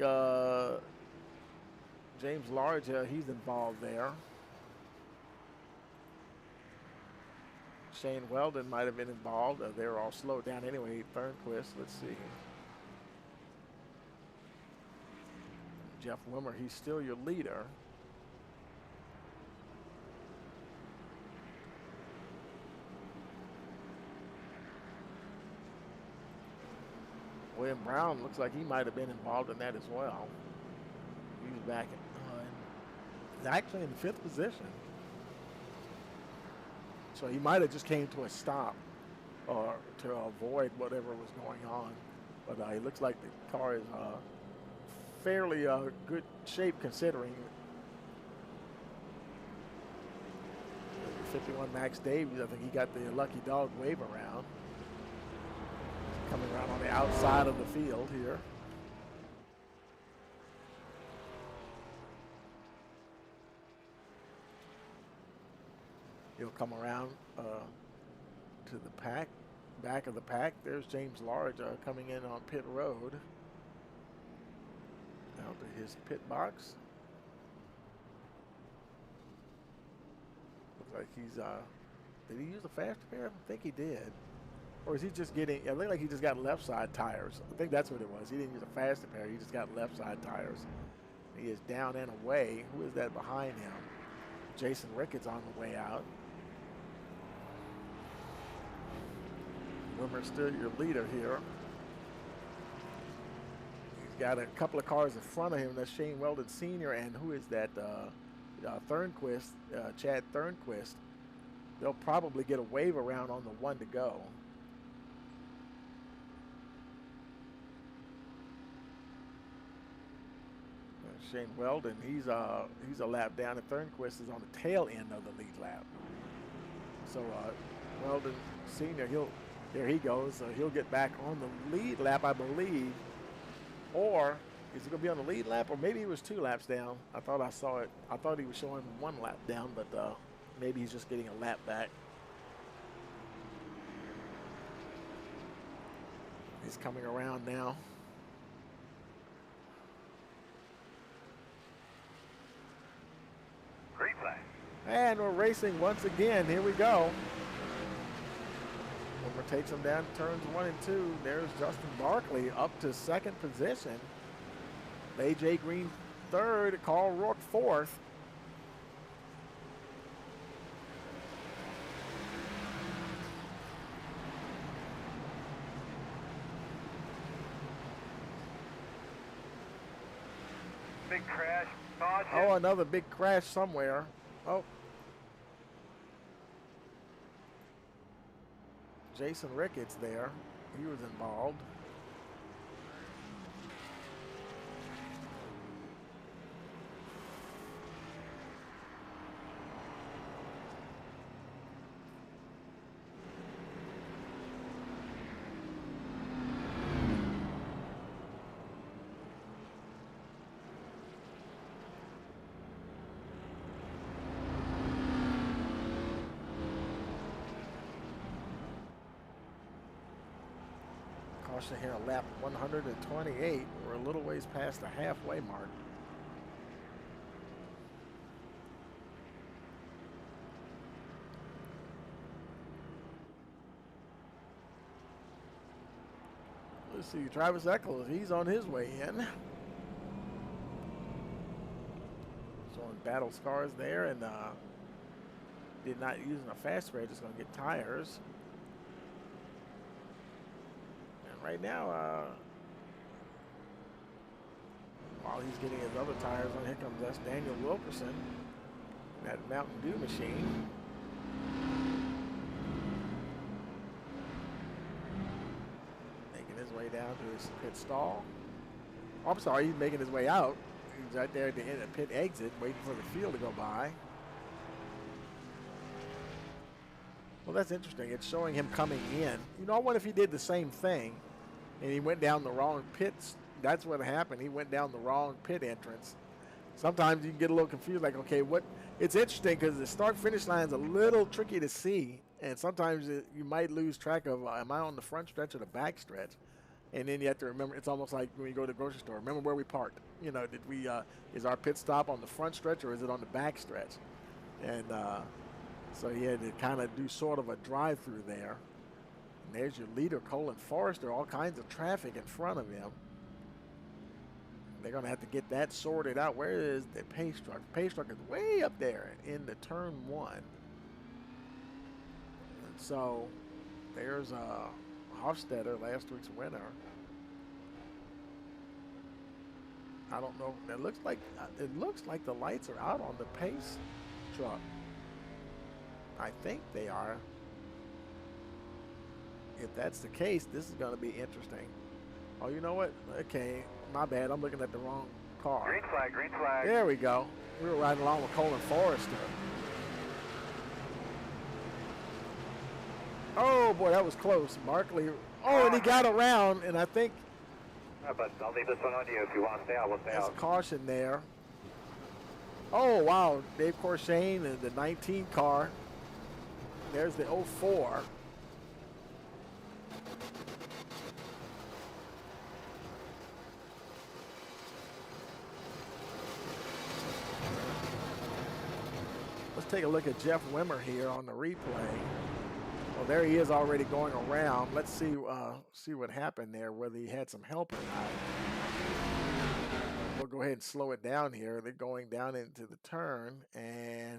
James Large, he's involved there. Shane Weldon might have been involved. They were all slowed down anyway. Thornquist, let's see. Jeff Wimmer, he's still your leader. William Brown looks like he might have been involved in that as well. He was back actually in the 5th position. So he might have just came to a stop or to avoid whatever was going on. But it looks like the car is fairly good shape considering. 51 Max Davies, I think he got the lucky dog wave around. Coming around on the outside of the field here. He'll come around to the back of the pack. There's James Large coming in on pit road. Down to his pit box. Looks like he's, did he use a faster pair? I think he did. Or is he just getting, it looked like he just got left side tires. I think that's what it was. He didn't use a faster pair, he just got left side tires. He is down and away. Who is that behind him? Jason Ricketts on the way out. Wimmer's still your leader here. He's got a couple of cars in front of him. That's Shane Weldon Sr. and who is that? Thornquist, Chad Thornquist. They'll probably get a wave around on the one to go. Shane Weldon, he's a lap down, and Thornquist is on the tail end of the lead lap. So Weldon Sr., there he goes. He'll get back on the lead lap, I believe. Or is he going to be on the lead lap, or maybe he was 2 laps down? I thought I saw it. I thought he was showing 1 lap down, but maybe he's just getting a lap back. He's coming around now. Green flag. And we're racing once again. Here we go. Wilmer takes him down turns 1 and 2. There's Justin Barkley up to 2nd position. A.J. Green 3rd. Carl Rourke 4th. Big crash. Caution. Oh, another big crash somewhere. Oh. Jason Ricketts there. He was involved. caution here, lap 128. We're a little ways past the halfway mark. Let's see, Travis Eccles, he's on his way in. Showing battle scars there, and did not using a fast spread, just going to get tires. And right now, while he's getting his other tires on, here comes us, Daniel Wilkerson, that Mountain Dew machine. His way down to his pit stall. Oh, I'm sorry, he's making his way out. He's right there at the end of the pit exit, waiting for the field to go by. Well, that's interesting. It's showing him coming in. You know, I wonder if he did the same thing and he went down the wrong pits. That's what happened. He went down the wrong pit entrance. Sometimes you can get a little confused, like, okay, what? It's interesting because the start-finish line is a little tricky to see, and sometimes you might lose track of, am I on the front stretch or the back stretch? And then you have to remember, it's almost like when you go to the grocery store, remember where we parked. You know, did we, is our pit stop on the front stretch or is it on the back stretch? And so he had to kind of do sort of a drive-through there. And there's your leader, Colin Forrester, all kinds of traffic in front of him. They're going to have to get that sorted out. Where is the pace truck? The pace truck is way up there in the turn one. And so there's Hofstetter, last week's winner. I don't know. It looks like the lights are out on the pace truck. I think they are. If that's the case, this is going to be interesting. Oh, you know what? Okay, my bad. I'm looking at the wrong car. Green flag, green flag. There we go. We were riding along with Colin Forrester. Oh, boy, that was close. Markley. Oh, and he got around, and I think. But I'll leave this one on you. If you want to stay out, we'll stay there's out. a caution there. Oh, wow. Dave Corshane and the 19 car. There's the 04. Let's take a look at Jeff Wimmer here on the replay. Well, there he is already going around. Let's see what happened there, whether he had some help or not. We'll go ahead and slow it down here. They're going down into the turn, and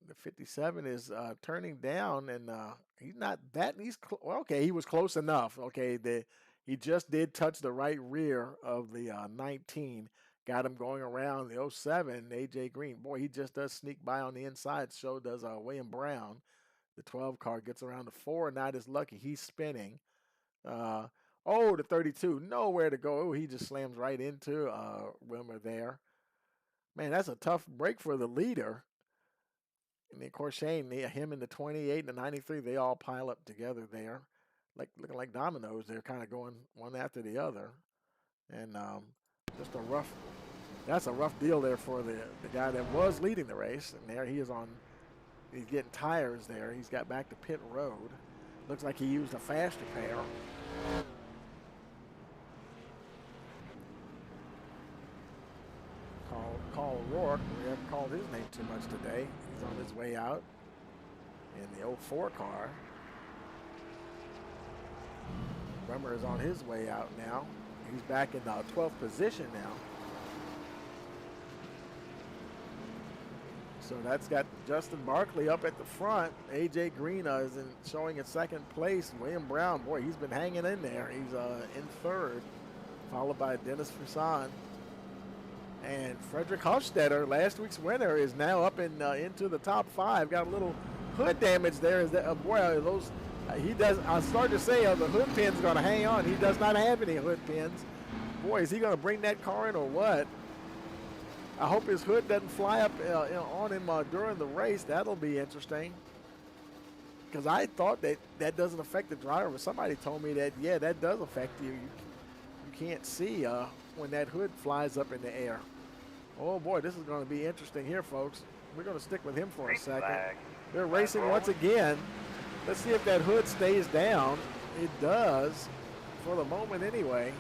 the 57 is turning down, and he's not that. Well, okay, he was close enough. Okay, he just did touch the right rear of the 19. Got him going around the 07, AJ Green. Boy, he just does sneak by on the inside. So does William Brown. The 12 car gets around the 4, and not as lucky. He's spinning. The 32, nowhere to go. Oh, he just slams right into Wilmer there. Man, that's a tough break for the leader. And then, of course, Shane, him and the 28 and the 93, they all pile up together there. Looking like dominoes. They're kind of going one after the other. And just that's a rough deal there for the guy that was leading the race. And there he is he's getting tires there. He's got back to pit road. Looks like he used a fast repair. Call Rourke. We haven't called his name too much today. He's on his way out in the 04 car. Wimmer is on his way out now. He's back in the 12th position now. So that's got Justin Barkley up at the front. AJ Green is showing in second place. William Brown, boy, he's been hanging in there. He's in third, followed by Dennis Frisson. And Frederick Hofstetter, last week's winner, is now up into the top 5. Got a little hood damage there. I'm starting to say the hood pin's going to hang on. He does not have any hood pins. Boy, is he going to bring that car in or what? I hope his hood doesn't fly up on him during the race. That'll be interesting. Because I thought that doesn't affect the driver, but somebody told me that, yeah, that does affect you. You can't see when that hood flies up in the air. Oh, boy, this is going to be interesting here, folks. We're going to stick with him for a second. They're racing once again. Let's see if that hood stays down. It does. for the moment anyway.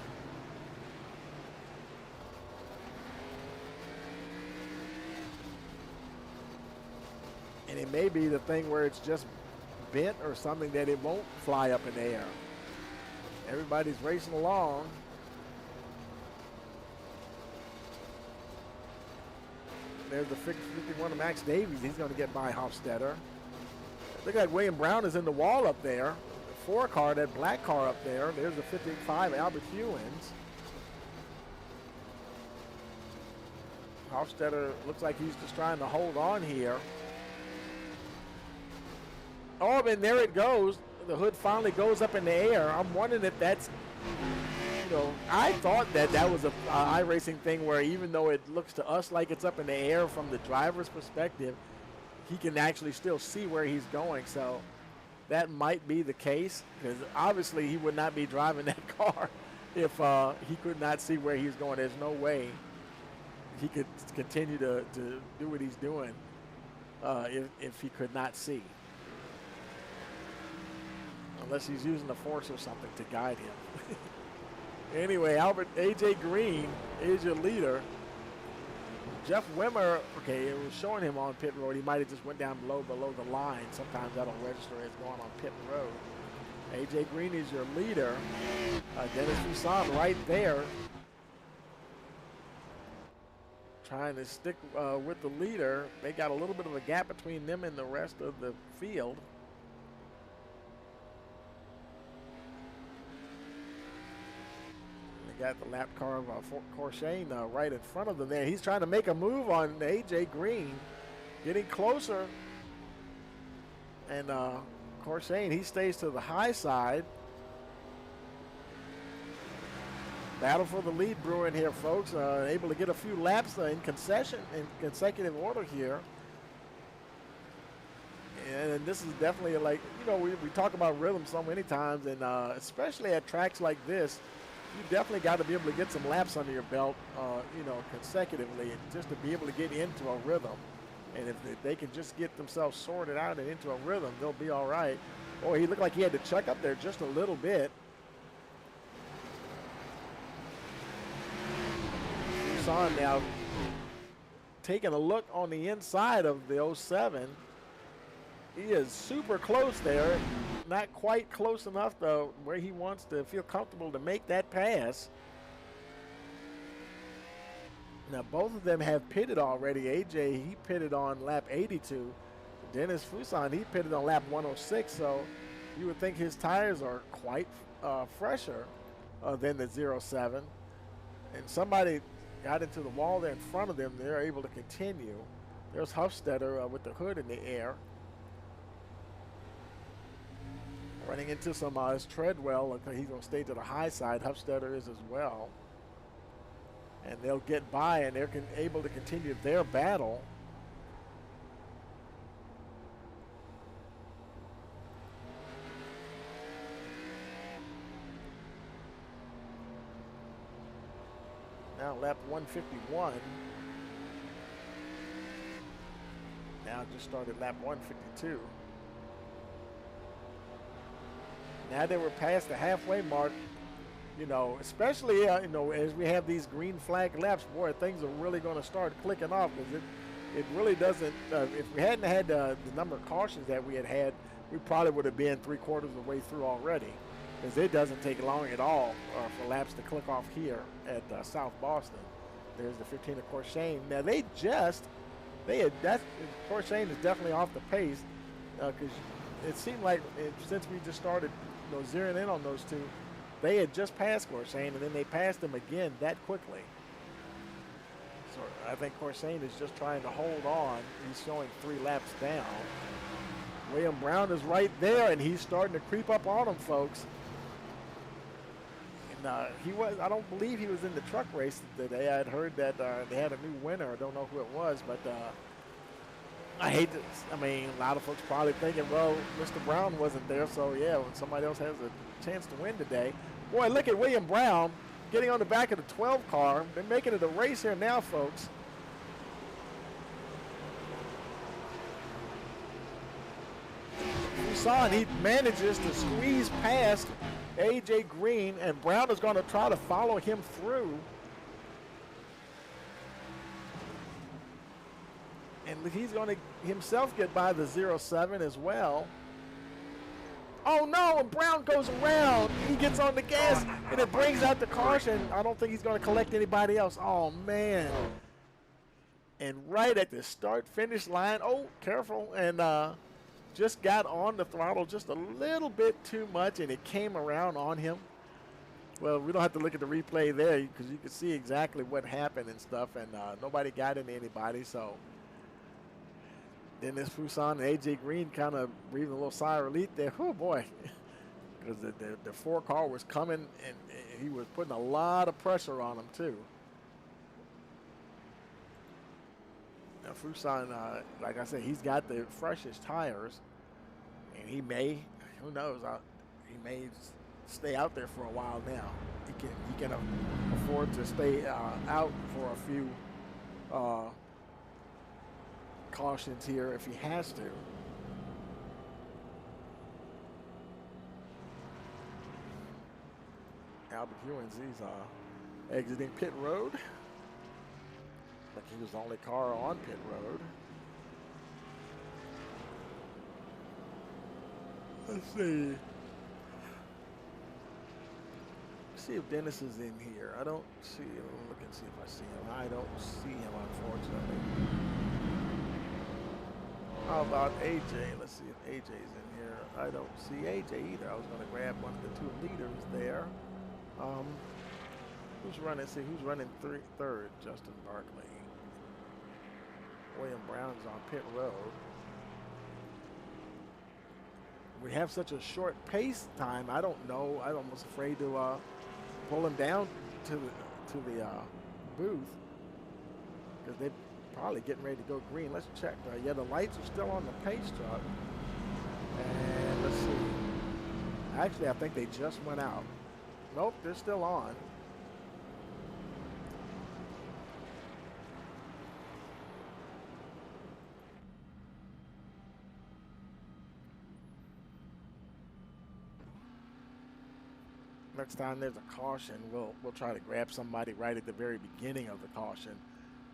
And it may be the thing where it's just bent or something that it won't fly up in the air. Everybody's racing along. There's the 51 of Max Davies. He's going to get by Hofstetter. Look like William Brown is in the wall up there. The 4 car, that black car up there. There's the 55 Albert Hewins. Hofstetter looks like he's just trying to hold on here. Oh, and there it goes. The hood finally goes up in the air. I'm wondering if that's, you know, I thought that was a iRacing thing where even though it looks to us like it's up in the air from the driver's perspective, he can actually still see where he's going. So that might be the case, because obviously he would not be driving that car if he could not see where he's going. There's no way he could continue to do what he's doing if he could not see. Unless he's using the force or something to guide him. Anyway, AJ Green is your leader. Jeff Wimmer, okay, it was showing him on pit road. He might have just went down below the line. Sometimes that'll register as going on pit road. AJ Green is your leader. Dennis Toussaint right there, trying to stick with the leader. They got a little bit of a gap between them and the rest of the field. Got the lap car of Corshane right in front of them there. He's trying to make a move on AJ Green, getting closer. And Corshane, he stays to the high side. Battle for the lead brewing here, folks. Able to get a few laps in consecutive order here. And this is definitely, like, you know, we talk about rhythm so many times, and especially at tracks like this, you definitely got to be able to get some laps under your belt, you know, consecutively, and just to be able to get into a rhythm. And if they can just get themselves sorted out and into a rhythm, they'll be all right. Oh, he looked like he had to check up there just a little bit. Toussaint now taking a look on the inside of the 07. He is super close there. Not quite close enough, though, where he wants to feel comfortable to make that pass. Now, both of them have pitted already. AJ, he pitted on lap 82. Dennis Toussaint, he pitted on lap 106, so you would think his tires are quite fresher than the 07. And somebody got into the wall there in front of them. They're able to continue. There's Hofstetter with the hood in the air. Running into some Treadwell. He's going to stay to the high side. Hofstetter is as well. And they'll get by, and they're able to continue their battle. Now lap 151. Now just started lap 152. Now that we're past the halfway mark, you know, especially, you know, as we have these green flag laps, boy, things are really going to start clicking off, because it really doesn't, if we hadn't had the number of cautions that we had, we probably would have been 3/4 of the way through already, because it doesn't take long at all for laps to click off here at South Boston. There's the 15 of Corshane. Now Corshane is definitely off the pace, because it seemed like since we just started, you know, zeroing in on those two, they had just passed Corshane, and then they passed him again that quickly. So I think Corshane is just trying to hold on. He's showing 3 laps down. William Brown is right there, and he's starting to creep up on him, folks. And I don't believe he was in the truck race today. I had heard that they had a new winner. I don't know who it was, but I hate to, I mean, a lot of folks probably thinking, well, Mr. Brown wasn't there, so yeah, when somebody else has a chance to win today. Boy, look at William Brown getting on the back of the 12 car. They're making it a race here now, folks. Toussaint, he manages to squeeze past AJ Green, and Brown is going to try to follow him through. And he's going to himself get by the 07 as well. Oh no, and Brown goes around. He gets on the gas, and it brings out the caution. I don't think he's going to collect anybody else. Oh, man. And right at the start-finish line, oh, careful, and just got on the throttle just a little bit too much, and it came around on him. Well, we don't have to look at the replay there because you can see exactly what happened and stuff, and nobody got into anybody, so Dennis Fuson and AJ Green kind of breathing a little sigh of relief there. Oh, boy. Because the 4 car was coming, and he was putting a lot of pressure on him, too. Now, Fuson, like I said, he's got the freshest tires, and he may, who knows, he may stay out there for a while now. He can afford to stay out for a few cautions here if he has to. Albert Hewins, he's exiting pit road. Like he was the only car on pit road. Let's see. See if Dennis is in here. I don't see him. Look and see if I see him. I don't see him, unfortunately. How about AJ? Let's see if AJ's in here. I don't see AJ either. I was going to grab one of the 2 leaders there. Who's running? See who's running third. Justin Barkley. William Brown's on pit road. We have such a short pace time. I don't know. I'm almost afraid to pull him down to the booth because they're probably getting ready to go green. Let's check. Yeah, the lights are still on the pace truck. And let's see. Actually, I think they just went out. Nope, they're still on. Next time there's a caution, we'll try to grab somebody right at the very beginning of the caution,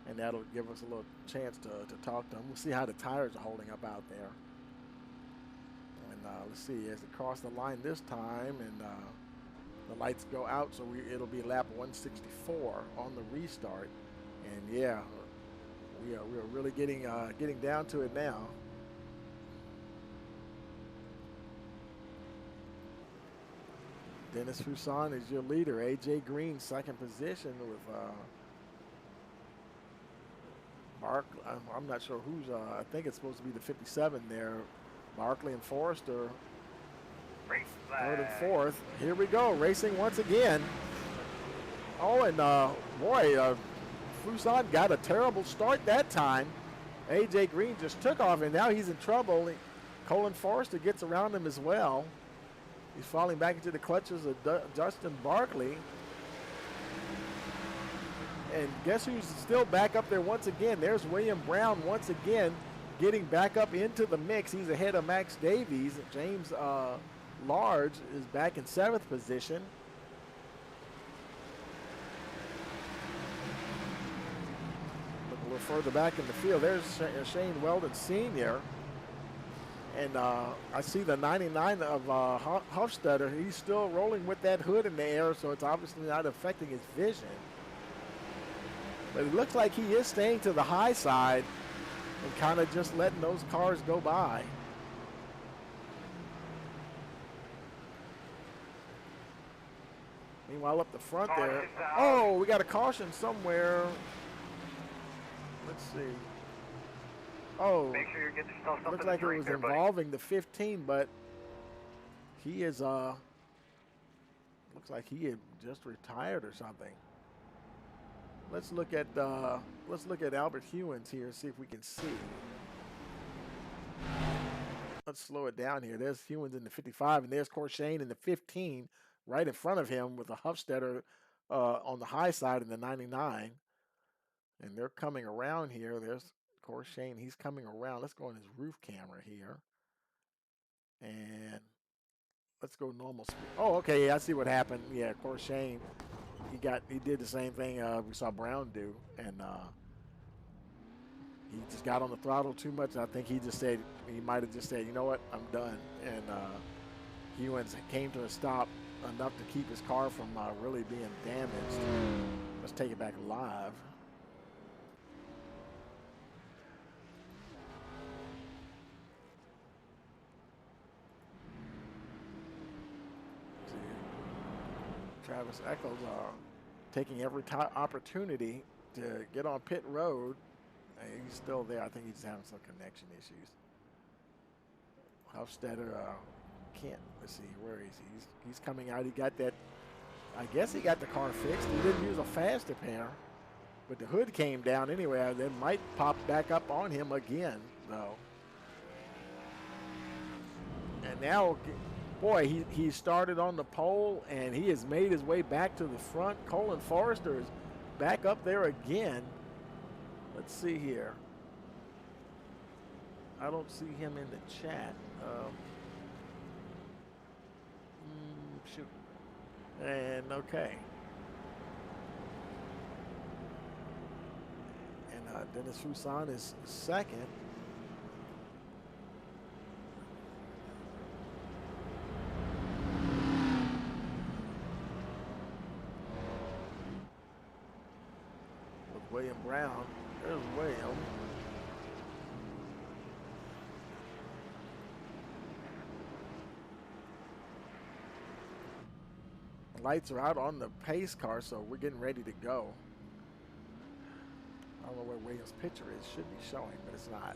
and that'll give us a little chance to talk to them. We'll see how the tires are holding up out there. And let's see, as it crossed the line this time, and the lights go out, so it'll be lap 164 on the restart. And yeah, we are really getting down to it now. Dennis Fuson is your leader. AJ Green, second position with Barkley. I'm not sure who's, I think it's supposed to be the 57 there. Barkley and Forrester, third and fourth. Here we go, racing once again. Oh, and boy, Fuson got a terrible start that time. AJ Green just took off, and now he's in trouble. Colin Forrester gets around him as well. He's falling back into the clutches of Justin Barkley. And guess who's still back up there once again? There's William Brown once again getting back up into the mix. He's ahead of Max Davies. James Large is back in 7th position. Look a little further back in the field. There's Shane Weldon Sr. And I see the 99 of Hofstetter. He's still rolling with that hood in the air, so it's obviously not affecting his vision. But it looks like he is staying to the high side and kind of just letting those cars go by. Meanwhile, up the front there. Oh, we got a caution somewhere. Let's see. Oh, Make sure you get yourself something looks like to it drink was there, buddy. involving the 15, but he is, looks like he had just retired or something. Let's look at Albert Hewins here, see if we can see. Let's slow it down here. There's Hewins in the 55, and there's Corshane in the 15, right in front of him with a Hofstetter on the high side in the 99. And they're coming around here. There's Corshane. He's coming around. Let's go on his roof camera here. And let's go normal speed. Oh, okay, yeah, I see what happened. Yeah, of course, Shane, he did the same thing we saw Brown do, and he just got on the throttle too much. And I think he might have just said, you know what, I'm done, and he came to a stop enough to keep his car from really being damaged. Let's take it back live. Travis Eccles taking every opportunity to get on pit road. He's still there. I think he's having some connection issues. Hofstadter can't. Let's see, where is he? He's coming out. He got that. I guess he got the car fixed. He didn't use a fast repair, but the hood came down anyway. That might pop back up on him again, though. And now, boy, he started on the pole, and he has made his way back to the front. Colin Forrester is back up there again. Let's see here. I don't see him in the chat. Shoot. And okay. And Dennis Fuson is second. With William Brown. There's William. Lights are out on the pace car, so we're getting ready to go. I don't know where Williams' picture is. Should be showing, but it's not.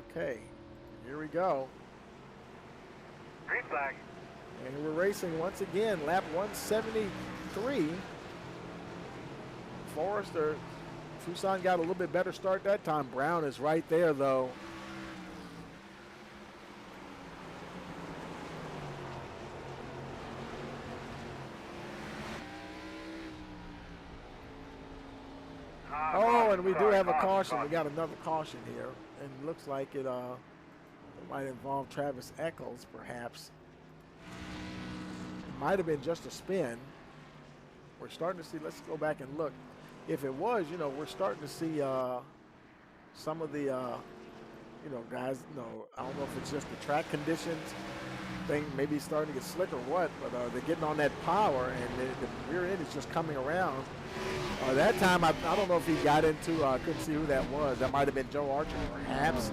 Okay, here we go. Green flag. And we're racing once again, lap 173. Forrester, Fuson got a little bit better start that time. Brown is right there, though. Oh, and we do have a caution. We got another caution here, and it looks like it might involve Travis Eccles, perhaps. It might have been just a spin. We're starting to see. Let's go back and look. If it was, you know, we're starting to see some of the, you know, guys. You know, I don't know if it's just the track conditions thing, maybe starting to get slick or what, but they're getting on that power, and the rear end is just coming around. That time, I don't know if he got into, I couldn't see who that was. That might have been Joe Archer, perhaps.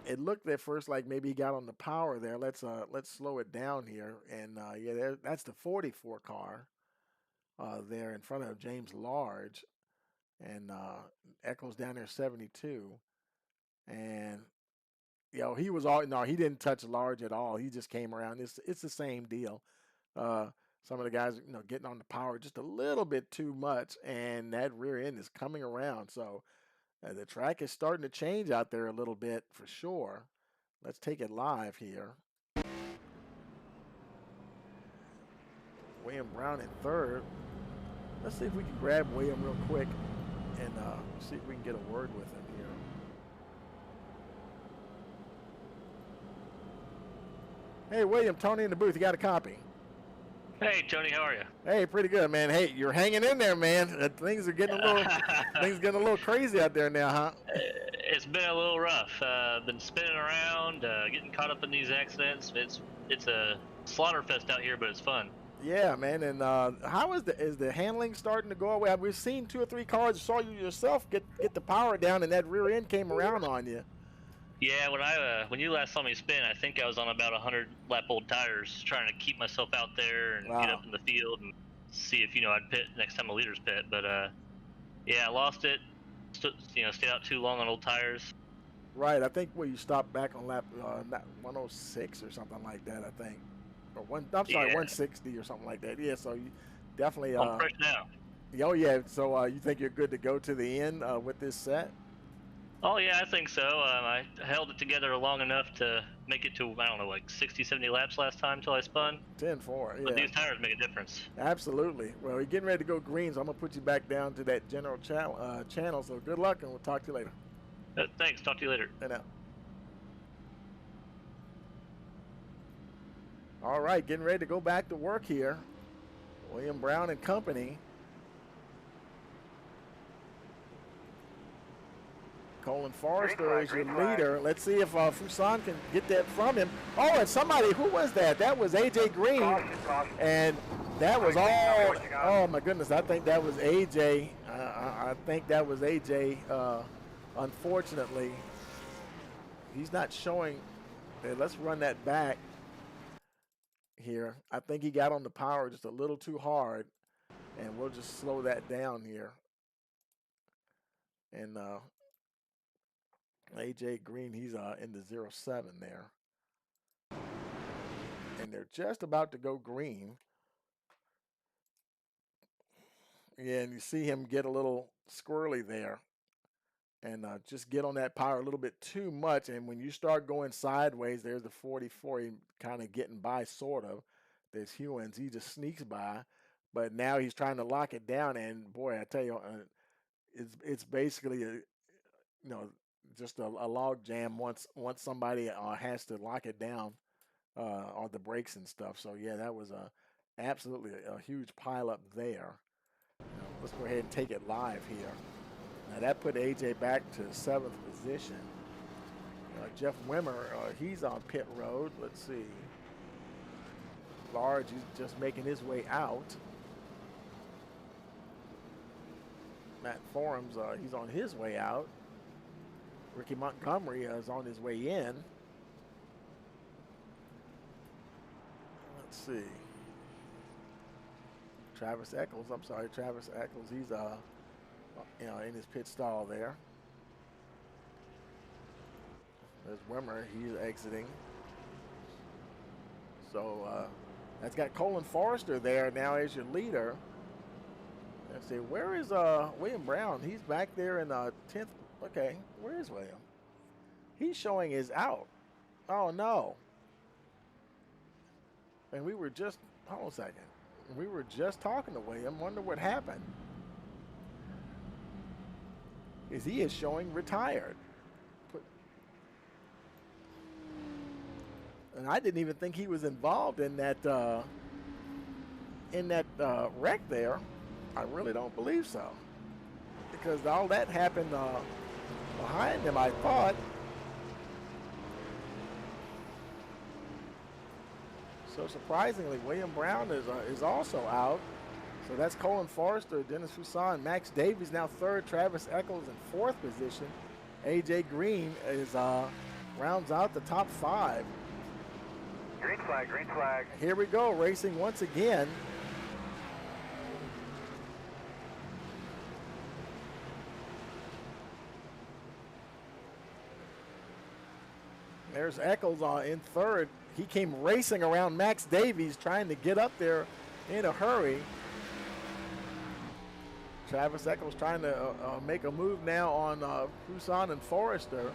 It looked at first like maybe he got on the power there. Let's slow it down here, and yeah, that's the 44 car there in front of James Large, and Eccles down there 72, and you know, he was all, no, he didn't touch Large at all. He just came around. It's the same deal. Some of the guys, you know, getting on the power just a little bit too much, and that rear end is coming around. So the track is starting to change out there a little bit for sure. Let's take it live here. William Brown in third. Let's see if we can grab William real quick and see if we can get a word with him here. Hey, William, Tony in the booth. You got a copy? Hey, Tony, how are you? Hey, pretty good, man. Hey, you're hanging in there, man. Things are getting a little crazy out there now, huh? It's been a little rough. Been spinning around, getting caught up in these accidents. It's a slaughter fest out here, but it's fun. Yeah, man. And how is the handling starting to go away? We've seen 2 or 3 cars. Saw you yourself get the power down, and that rear end came around on you. Yeah, when you last saw me spin, I think I was on about 100 lap old tires, trying to keep myself out there and get up in the field and see if I'd pit next time the leaders pit. But yeah, I lost it. Stayed out too long on old tires. Right. I think you stopped back on lap 106 or something like that. I think, or 160 or something like that. Yeah. So you definitely. I'm fresh now. Oh yeah. So you think you're good to go to the end with this set? Oh, yeah, I think so. I held it together long enough to make it to, I don't know, like 60, 70 laps last time until I spun. 10-4, yeah. But these tires make a difference. Absolutely. Well, we're getting ready to go green, so I'm going to put you back down to that general channel. So good luck, and we'll talk to you later. Thanks. Talk to you later. And out. All right, getting ready to go back to work here. William Brown and company. Colin Forrester is your leader. Let's see if Fuson can get that from him. Oh, and somebody, who was that? That was AJ Green. Caution. And that was all, oh my goodness, I think that was AJ. I think that was AJ. Unfortunately, he's not showing. Let's run that back here. I think he got on the power just a little too hard, and we'll just slow that down here. And AJ Green, he's in the 07 there. And they're just about to go green. Yeah, and you see him get a little squirrely there. And just get on that power a little bit too much. And when you start going sideways, there's the 44, he kind of getting by, sort of. There's Hewins, he just sneaks by. But now he's trying to lock it down. And boy, I tell you, it's basically just a log jam once somebody has to lock it down on the brakes and stuff. So yeah, that was absolutely a huge pile up there. Let's go ahead and take it live here. Now that put AJ back to 7th position. Jeff Wimmer, he's on pit road. Let's see. Large, he's just making his way out. Matt Forums, he's on his way out. Ricky Montgomery is on his way in. Let's see. Travis Eccles, he's in his pit stall there. There's Wimmer, he's exiting. So that's got Colin Forrester there now as your leader. Let's see, where is William Brown? He's back there in 10th. Okay, where is William? He's showing his out. Oh no. And we were just, hold on a second. We were just talking to William. Wonder what happened. Is he is showing retired. And I didn't even think he was involved in that wreck there. I really don't believe so. Because all that happened behind him, I thought. So surprisingly, William Brown is also out. So that's Colin Forrester, Dennis Fuson, Max Davies now 3rd, Travis Eccles in 4th position. AJ Green is rounds out the top 5. Green flag. Here we go, racing once again. There's Eccles in 3rd. He came racing around Max Davies, trying to get up there in a hurry. Travis Eccles trying to make a move now on Fuson and Forrester.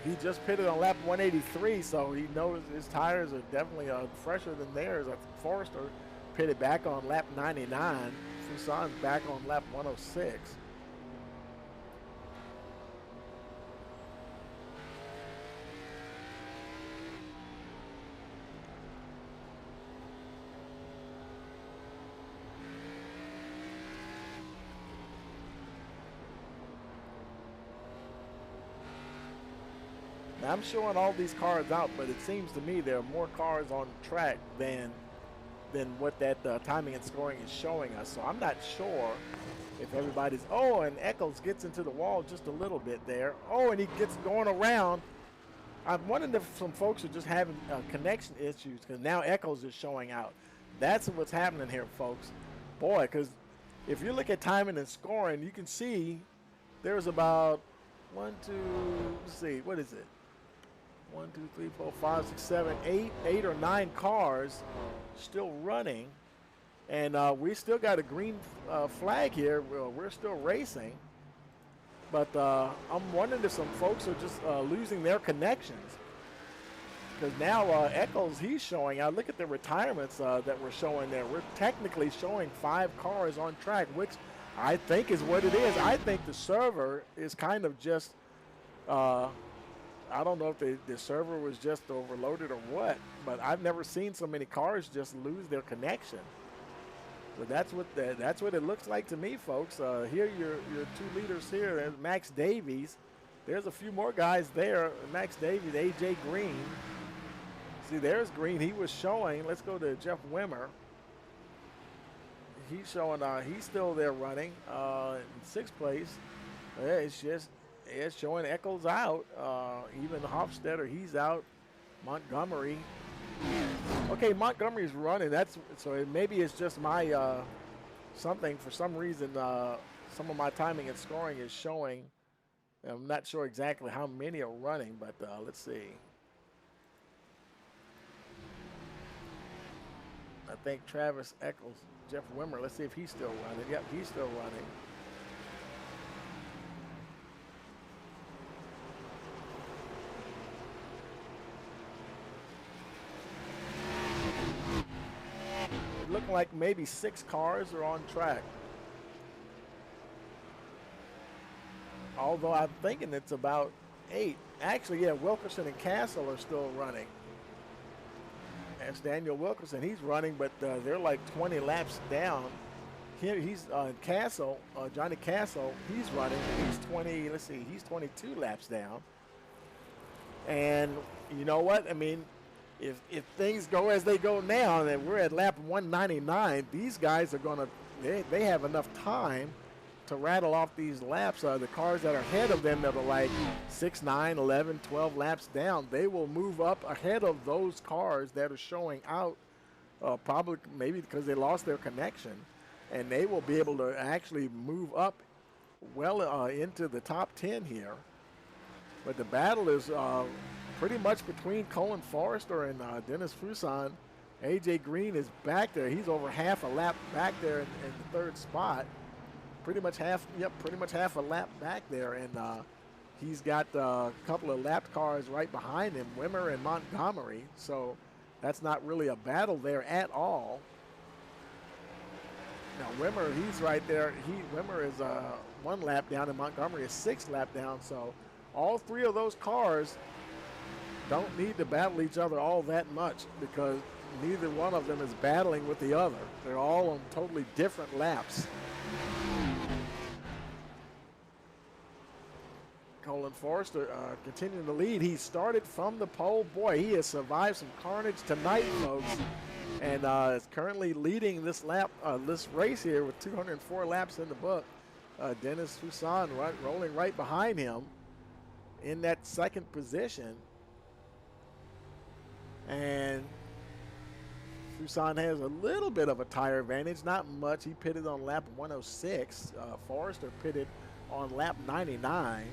He just pitted on lap 183, so he knows his tires are definitely fresher than theirs. Forrester pitted back on lap 99. Fuson's back on lap 106. Now I'm showing all these cars out, but it seems to me there are more cars on track than what that timing and scoring is showing us. So I'm not sure if everybody's, oh, and Eccles gets into the wall just a little bit there. Oh, and he gets going around. I'm wondering if some folks are just having connection issues, because now Eccles is showing out. That's what's happening here, folks. Boy, because if you look at timing and scoring, you can see there's about 1, 2, let's see, what is it? 1, 2, 3, 4, 5, 6, 7, 8 or 9 cars still running, and we still got a green flag here. We're still racing, but I'm wondering if some folks are just losing their connections, because now Eccles, he's showing out. Look at the retirements that we're showing there. We're technically showing 5 cars on track, which I think is what it is. I think the server is kind of just I don't know if the server was just overloaded or what, but I've never seen so many cars just lose their connection. So that's what it looks like to me, folks. Here your 2 leaders here. There's Max Davies. There's a few more guys there. Max Davies, AJ Green. See, there's Green. He was showing. Let's go to Jeff Wimmer. He's showing. He's still there running in 6th place. It's showing Eccles out. Even Hofstetter, he's out. Montgomery. Okay, Montgomery's running. Maybe it's just my something. For some reason, some of my timing and scoring is showing. I'm not sure exactly how many are running, but let's see. I think Travis Eccles, Jeff Wimmer. Let's see if he's still running. Yep, he's still running. Looking like maybe 6 cars are on track. Although I'm thinking it's about 8. Actually, yeah, Wilkerson and Castle are still running. That's Daniel Wilkerson. He's running, but they're like 20 laps down. Here he's Castle, Johnny Castle. He's running. He's 20. Let's see. He's 22 laps down. And you know what? I mean, if things go as they go now, and we're at lap 199, these guys are gonna. They have enough time to rattle off these laps. The cars that are ahead of them that are like 6, 9, 11, 12 laps down, they will move up ahead of those cars that are showing out, probably maybe because they lost their connection, and they will be able to actually move up well into the top 10 here. But the battle is pretty much between Colin Forrester and Dennis Fuson. AJ Green is back there. He's over half a lap back there in the 3rd spot. Pretty much half a lap back there, and he's got a couple of lap cars right behind him, Wimmer and Montgomery. So that's not really a battle there at all. Now Wimmer, he's right there. Wimmer is 1 lap down, and Montgomery is 6 lap down. So all 3 of those cars don't need to battle each other all that much, because neither one of them is battling with the other. They're all on totally different laps. Colin Forrester continuing to lead. He started from the pole. Boy, he has survived some carnage tonight, folks, and is currently leading this race here with 204 laps in the book. Dennis Fuson rolling right behind him in that 2nd position. And Fuson has a little bit of a tire advantage, not much. He pitted on lap 106. Forrester pitted on lap 99.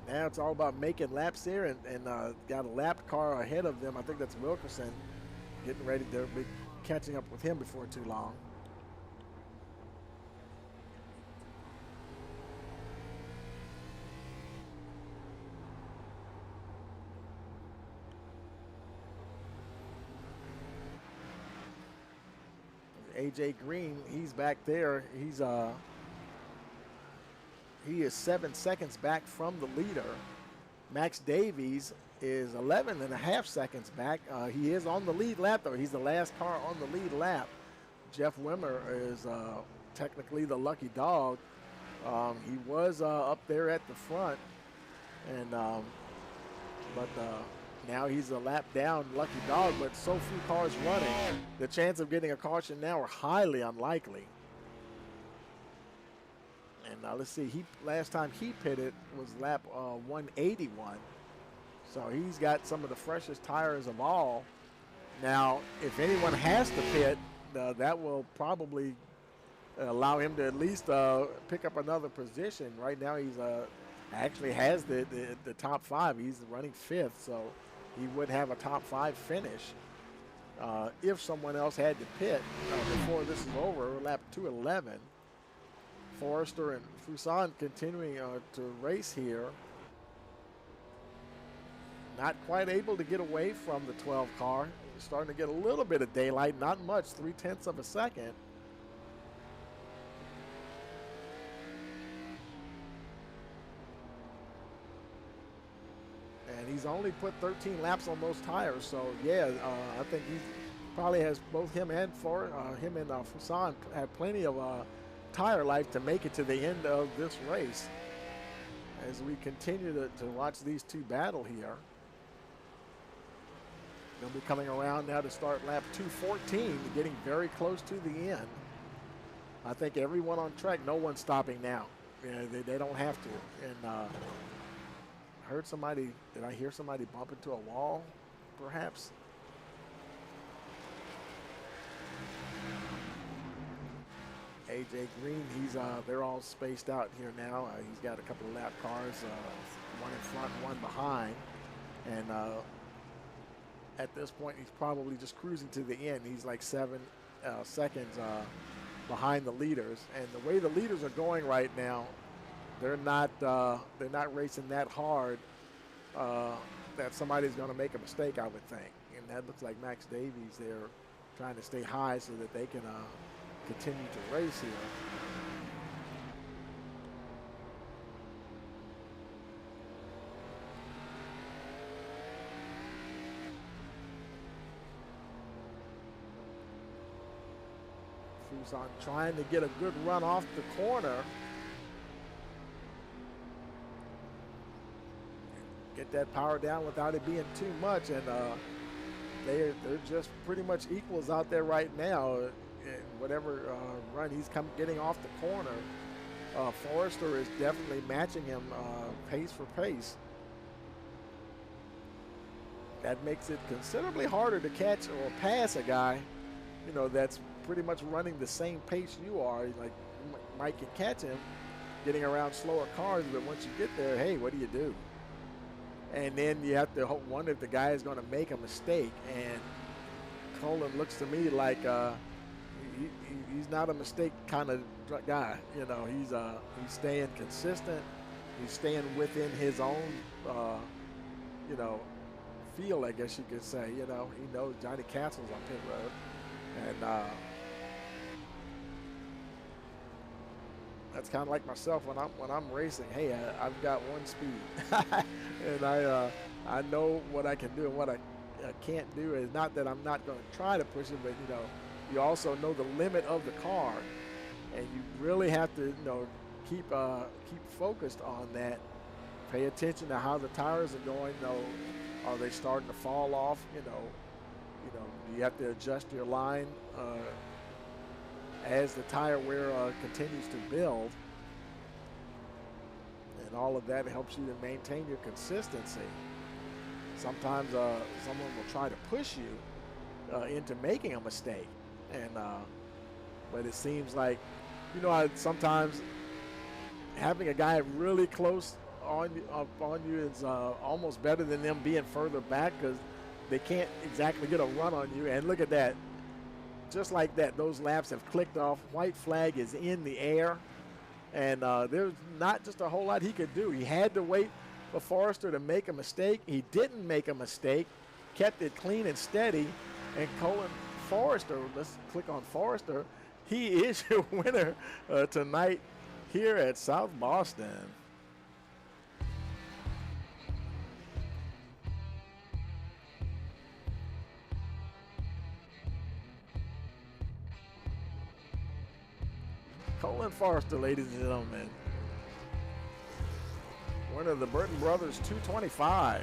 Now it's all about making laps here, and got a lap car ahead of them. I think that's Wilkerson getting ready to be catching up with him before too long. AJ Green, he's back there. He is 7 seconds back from the leader. Max Davies is 11.5 seconds back. He is on the lead lap, though. He's the last car on the lead lap. Jeff Wimmer is technically the lucky dog. He was up there at the front, and but now he's a lap down, lucky dog, but so few cars running. The chance of getting a caution now are highly unlikely. And let's see, last time he pitted was lap 181. So he's got some of the freshest tires of all. Now, if anyone has to pit, that will probably allow him to at least pick up another position. Right now he's actually has the top 5. He's running 5th, so he would have a top 5 finish if someone else had to pit before this is over, lap 211. Forrester and Fuson continuing to race here. Not quite able to get away from the 12 car. starting to get a little bit of daylight, not much, 0.3 of a second. And he's only put 13 laps on those tires, so yeah, I think he probably has both him and Fusan have plenty of tire life to make it to the end of this race. As we continue to watch these two battle here. They'll be coming around now to start lap 214, getting very close to the end. I think everyone on track, no one's stopping now. They don't have to. And heard somebody, did I hear somebody bump into a wall, perhaps? AJ Green, they're all spaced out here now. He's got a couple of lap cars, one in front, one behind. And at this point, he's probably just cruising to the end. He's like 7 seconds behind the leaders. And the way the leaders are going right now, they're not racing that hard that somebody's going to make a mistake, I would think. And that looks like Max Davies there trying to stay high so that they can continue to race here. Fusan trying to get a good run off the corner. Get that power down without it being too much, and they're just pretty much equals out there right now. Whatever run he's getting off the corner, Forrester is definitely matching him pace for pace. That makes it considerably harder to catch or pass a guy, that's pretty much running the same pace you are. Like, Mike can catch him getting around slower cars, but once you get there, hey, what do you do? And then you have to wonder if the guy is going to make a mistake. And Colin looks to me like he's not a mistake kind of guy. He's staying consistent. He's staying within his own, field, I guess you could say. He knows Johnny Castle's on pit road, and that's kind of like myself when I'm racing. Hey, I've got one speed, and I know what I can do and what I can't do. Is not that I'm not going to try to push it, but you also know the limit of the car, and you really have to keep focused on that. Pay attention to how the tires are going. Are they starting to fall off? You have to adjust your line as the tire wear continues to build, and all of that helps you to maintain your consistency. Sometimes someone will try to push you into making a mistake, and but it seems like sometimes having a guy really close on you is almost better than them being further back, because they can't exactly get a run on you. And look at that. Just like that, those laps have clicked off. White flag is in the air, and there's not just a whole lot he could do. He had to wait for Forrester to make a mistake. He didn't make a mistake, kept it clean and steady, and Colin Forrester, let's click on Forrester, he is your winner tonight here at South Boston. Colin Forrester, ladies and gentlemen. Winner of the Burton Brothers 225.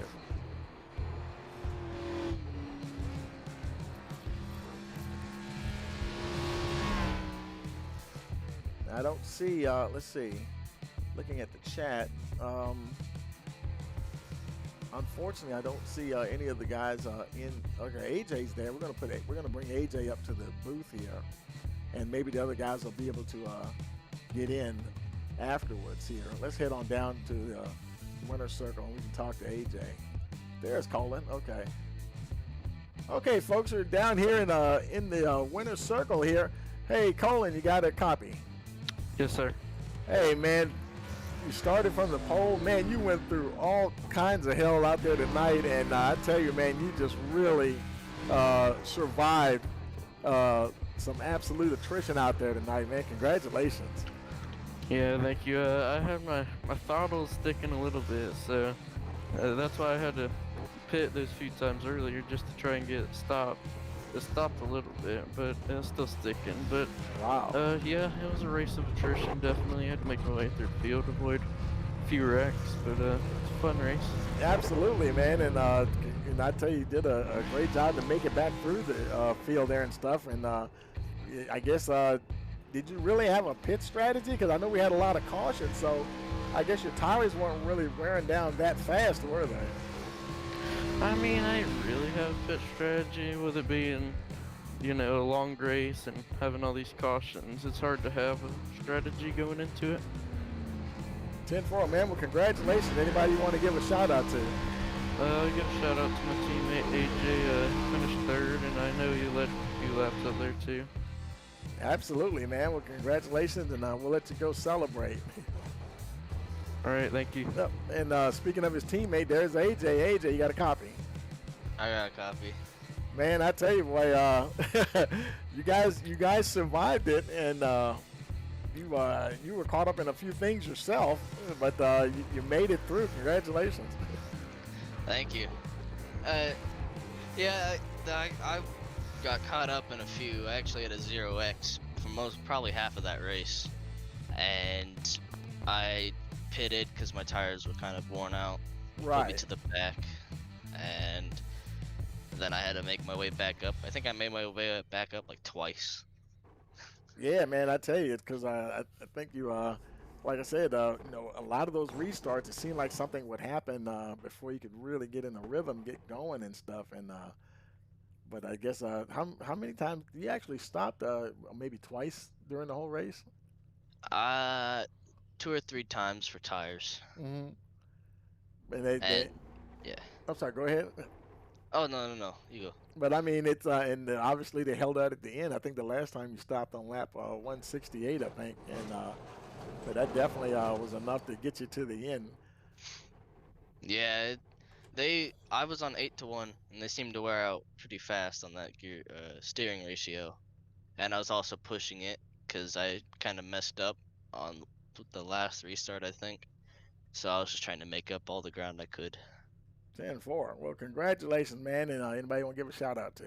I don't see, let's see, looking at the chat, unfortunately I don't see any of the guys okay, AJ's there. We're gonna bring AJ up to the booth here, and maybe the other guys will be able to get in afterwards here. Let's head on down to the winner's circle and we can talk to AJ. There's Colin. Okay. Okay, folks, we're down here in the winner's circle here. Hey, Colin, you got a copy? Yes, sir. Hey, man, you started from the pole. Man, you went through all kinds of hell out there tonight, and I tell you, man, you just really survived some absolute attrition out there tonight, man. Congratulations. Yeah, thank you. I had my throttle sticking a little bit, so that's why I had to pit those few times earlier just to try and get it stopped. It stopped a little bit, but it's still sticking. But wow. Yeah, it was a race of attrition. Definitely had to make my way through the field, avoid a few wrecks, but it's a fun race. Absolutely, man. And I tell you, you did a great job to make it back through the field there and stuff. And I guess did you really have a pit strategy? Because I know we had a lot of caution, so I guess your tires weren't really wearing down that fast, were they? I mean, I didn't really have a pit strategy with it being, you know, a long race and having all these cautions. It's hard to have a strategy going into it. 10-4, man. Well, congratulations. Anybody you want to give a shout out to? I'll give a shout out to my teammate AJ, finished third, and I know he led a few laps up there too. Absolutely, man. Well, congratulations, and we'll let you go celebrate. All right, thank you. Yep. And speaking of his teammate, there's AJ. AJ, you got a copy? I got a copy. Man, I tell you, boy, you guys survived it, and you were caught up in a few things yourself, but you made it through. Congratulations. Thank you. Yeah, I got caught up in a few. I actually had a 0x for probably half of that race, and I pitted because my tires were kind of worn out. Right. Put me to the back, and then I had to make my way back up. I think I made my way back up like twice. Yeah, man, I tell you, it's because I think you, like I said, you know, a lot of those restarts, it seemed like something would happen before you could really get in the rhythm, get going and stuff. And but I guess how many times you actually stopped? Maybe twice during the whole race. 2 or 3 times for tires. Mm-hmm. And yeah. I'm sorry. Go ahead. Oh no, you go. But I mean, it's and obviously they held out at the end. I think the last time you stopped on lap 168, I think, and but that definitely was enough to get you to the end. Yeah, I was on 8-1, and they seemed to wear out pretty fast on that gear steering ratio, and I was also pushing it because I kind of messed up on the last restart, I think. So I was just trying to make up all the ground I could. 10-4. Well, congratulations, man. And anybody want to give a shout out to?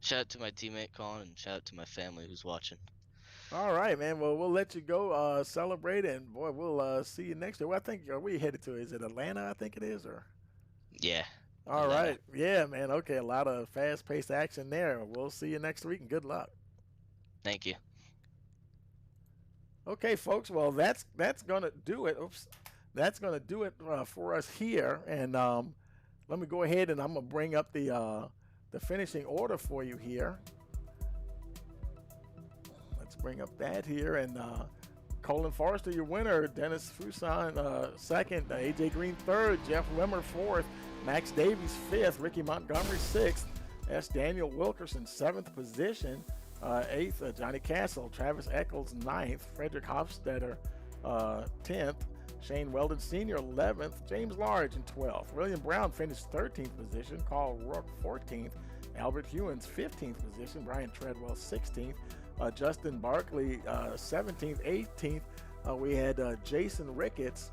Shout out to my teammate Colin, and shout out to my family who's watching. All right, man. Well, we'll let you go celebrate, and boy, we'll see you next year. Well, I think are we headed to? Is it Atlanta? I think it is, or? Yeah. All right. Yeah, man. Okay, a lot of fast-paced action there. We'll see you next week, and good luck. Thank you. Okay, folks. Well, that's gonna do it. Oops. That's going to do it for us here. And let me go ahead and I'm going to bring up the finishing order for you here. Let's bring up that here. And Colin Forrester, your winner. Dennis Fuson, second. AJ Green, third. Jeff Wimmer, fourth. Max Davies, fifth. Ricky Montgomery, sixth. S. Daniel Wilkerson, seventh position. Eighth, Johnny Castle. Travis Eccles, ninth. Frederick Hofstetter, 10th. Shane Weldon Sr., 11th. James Large in 12th. William Brown finished 13th position. Carl Rourke, 14th. Albert Hewins, 15th position. Brian Treadwell, 16th. Justin Barkley, 17th. 18th, we had Jason Ricketts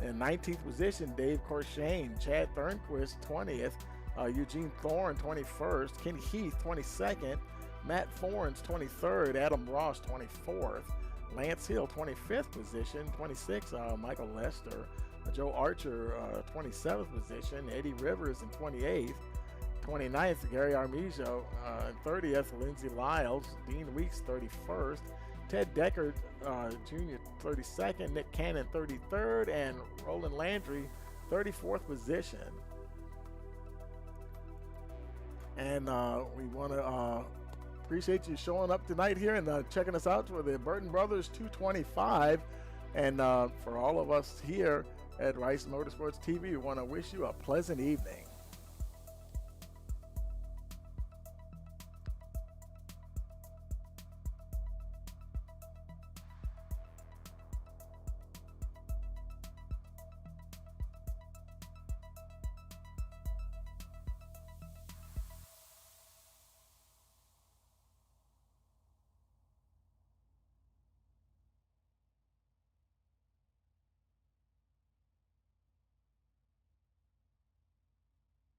in 19th position. Dave Corshane. Chad Thornquist, 20th. Eugene Thorne, 21st. Ken Heath, 22nd. Matt Thorns, 23rd. Adam Ross, 24th. Lance Hill, 25th position. 26th, Michael Lester. Joe Archer, 27th position. Eddie Rivers in 28th. 29th, Gary Armijo. 30th, Lindsey Lyles. Dean Weeks, 31st. Ted Deckard, Jr., 32nd. Nick Cannon, 33rd. And Roland Landry, 34th position. And we want to appreciate you showing up tonight here and checking us out for the Burton Brothers 225. And for all of us here at Rice Motorsports TV, we want to wish you a pleasant evening.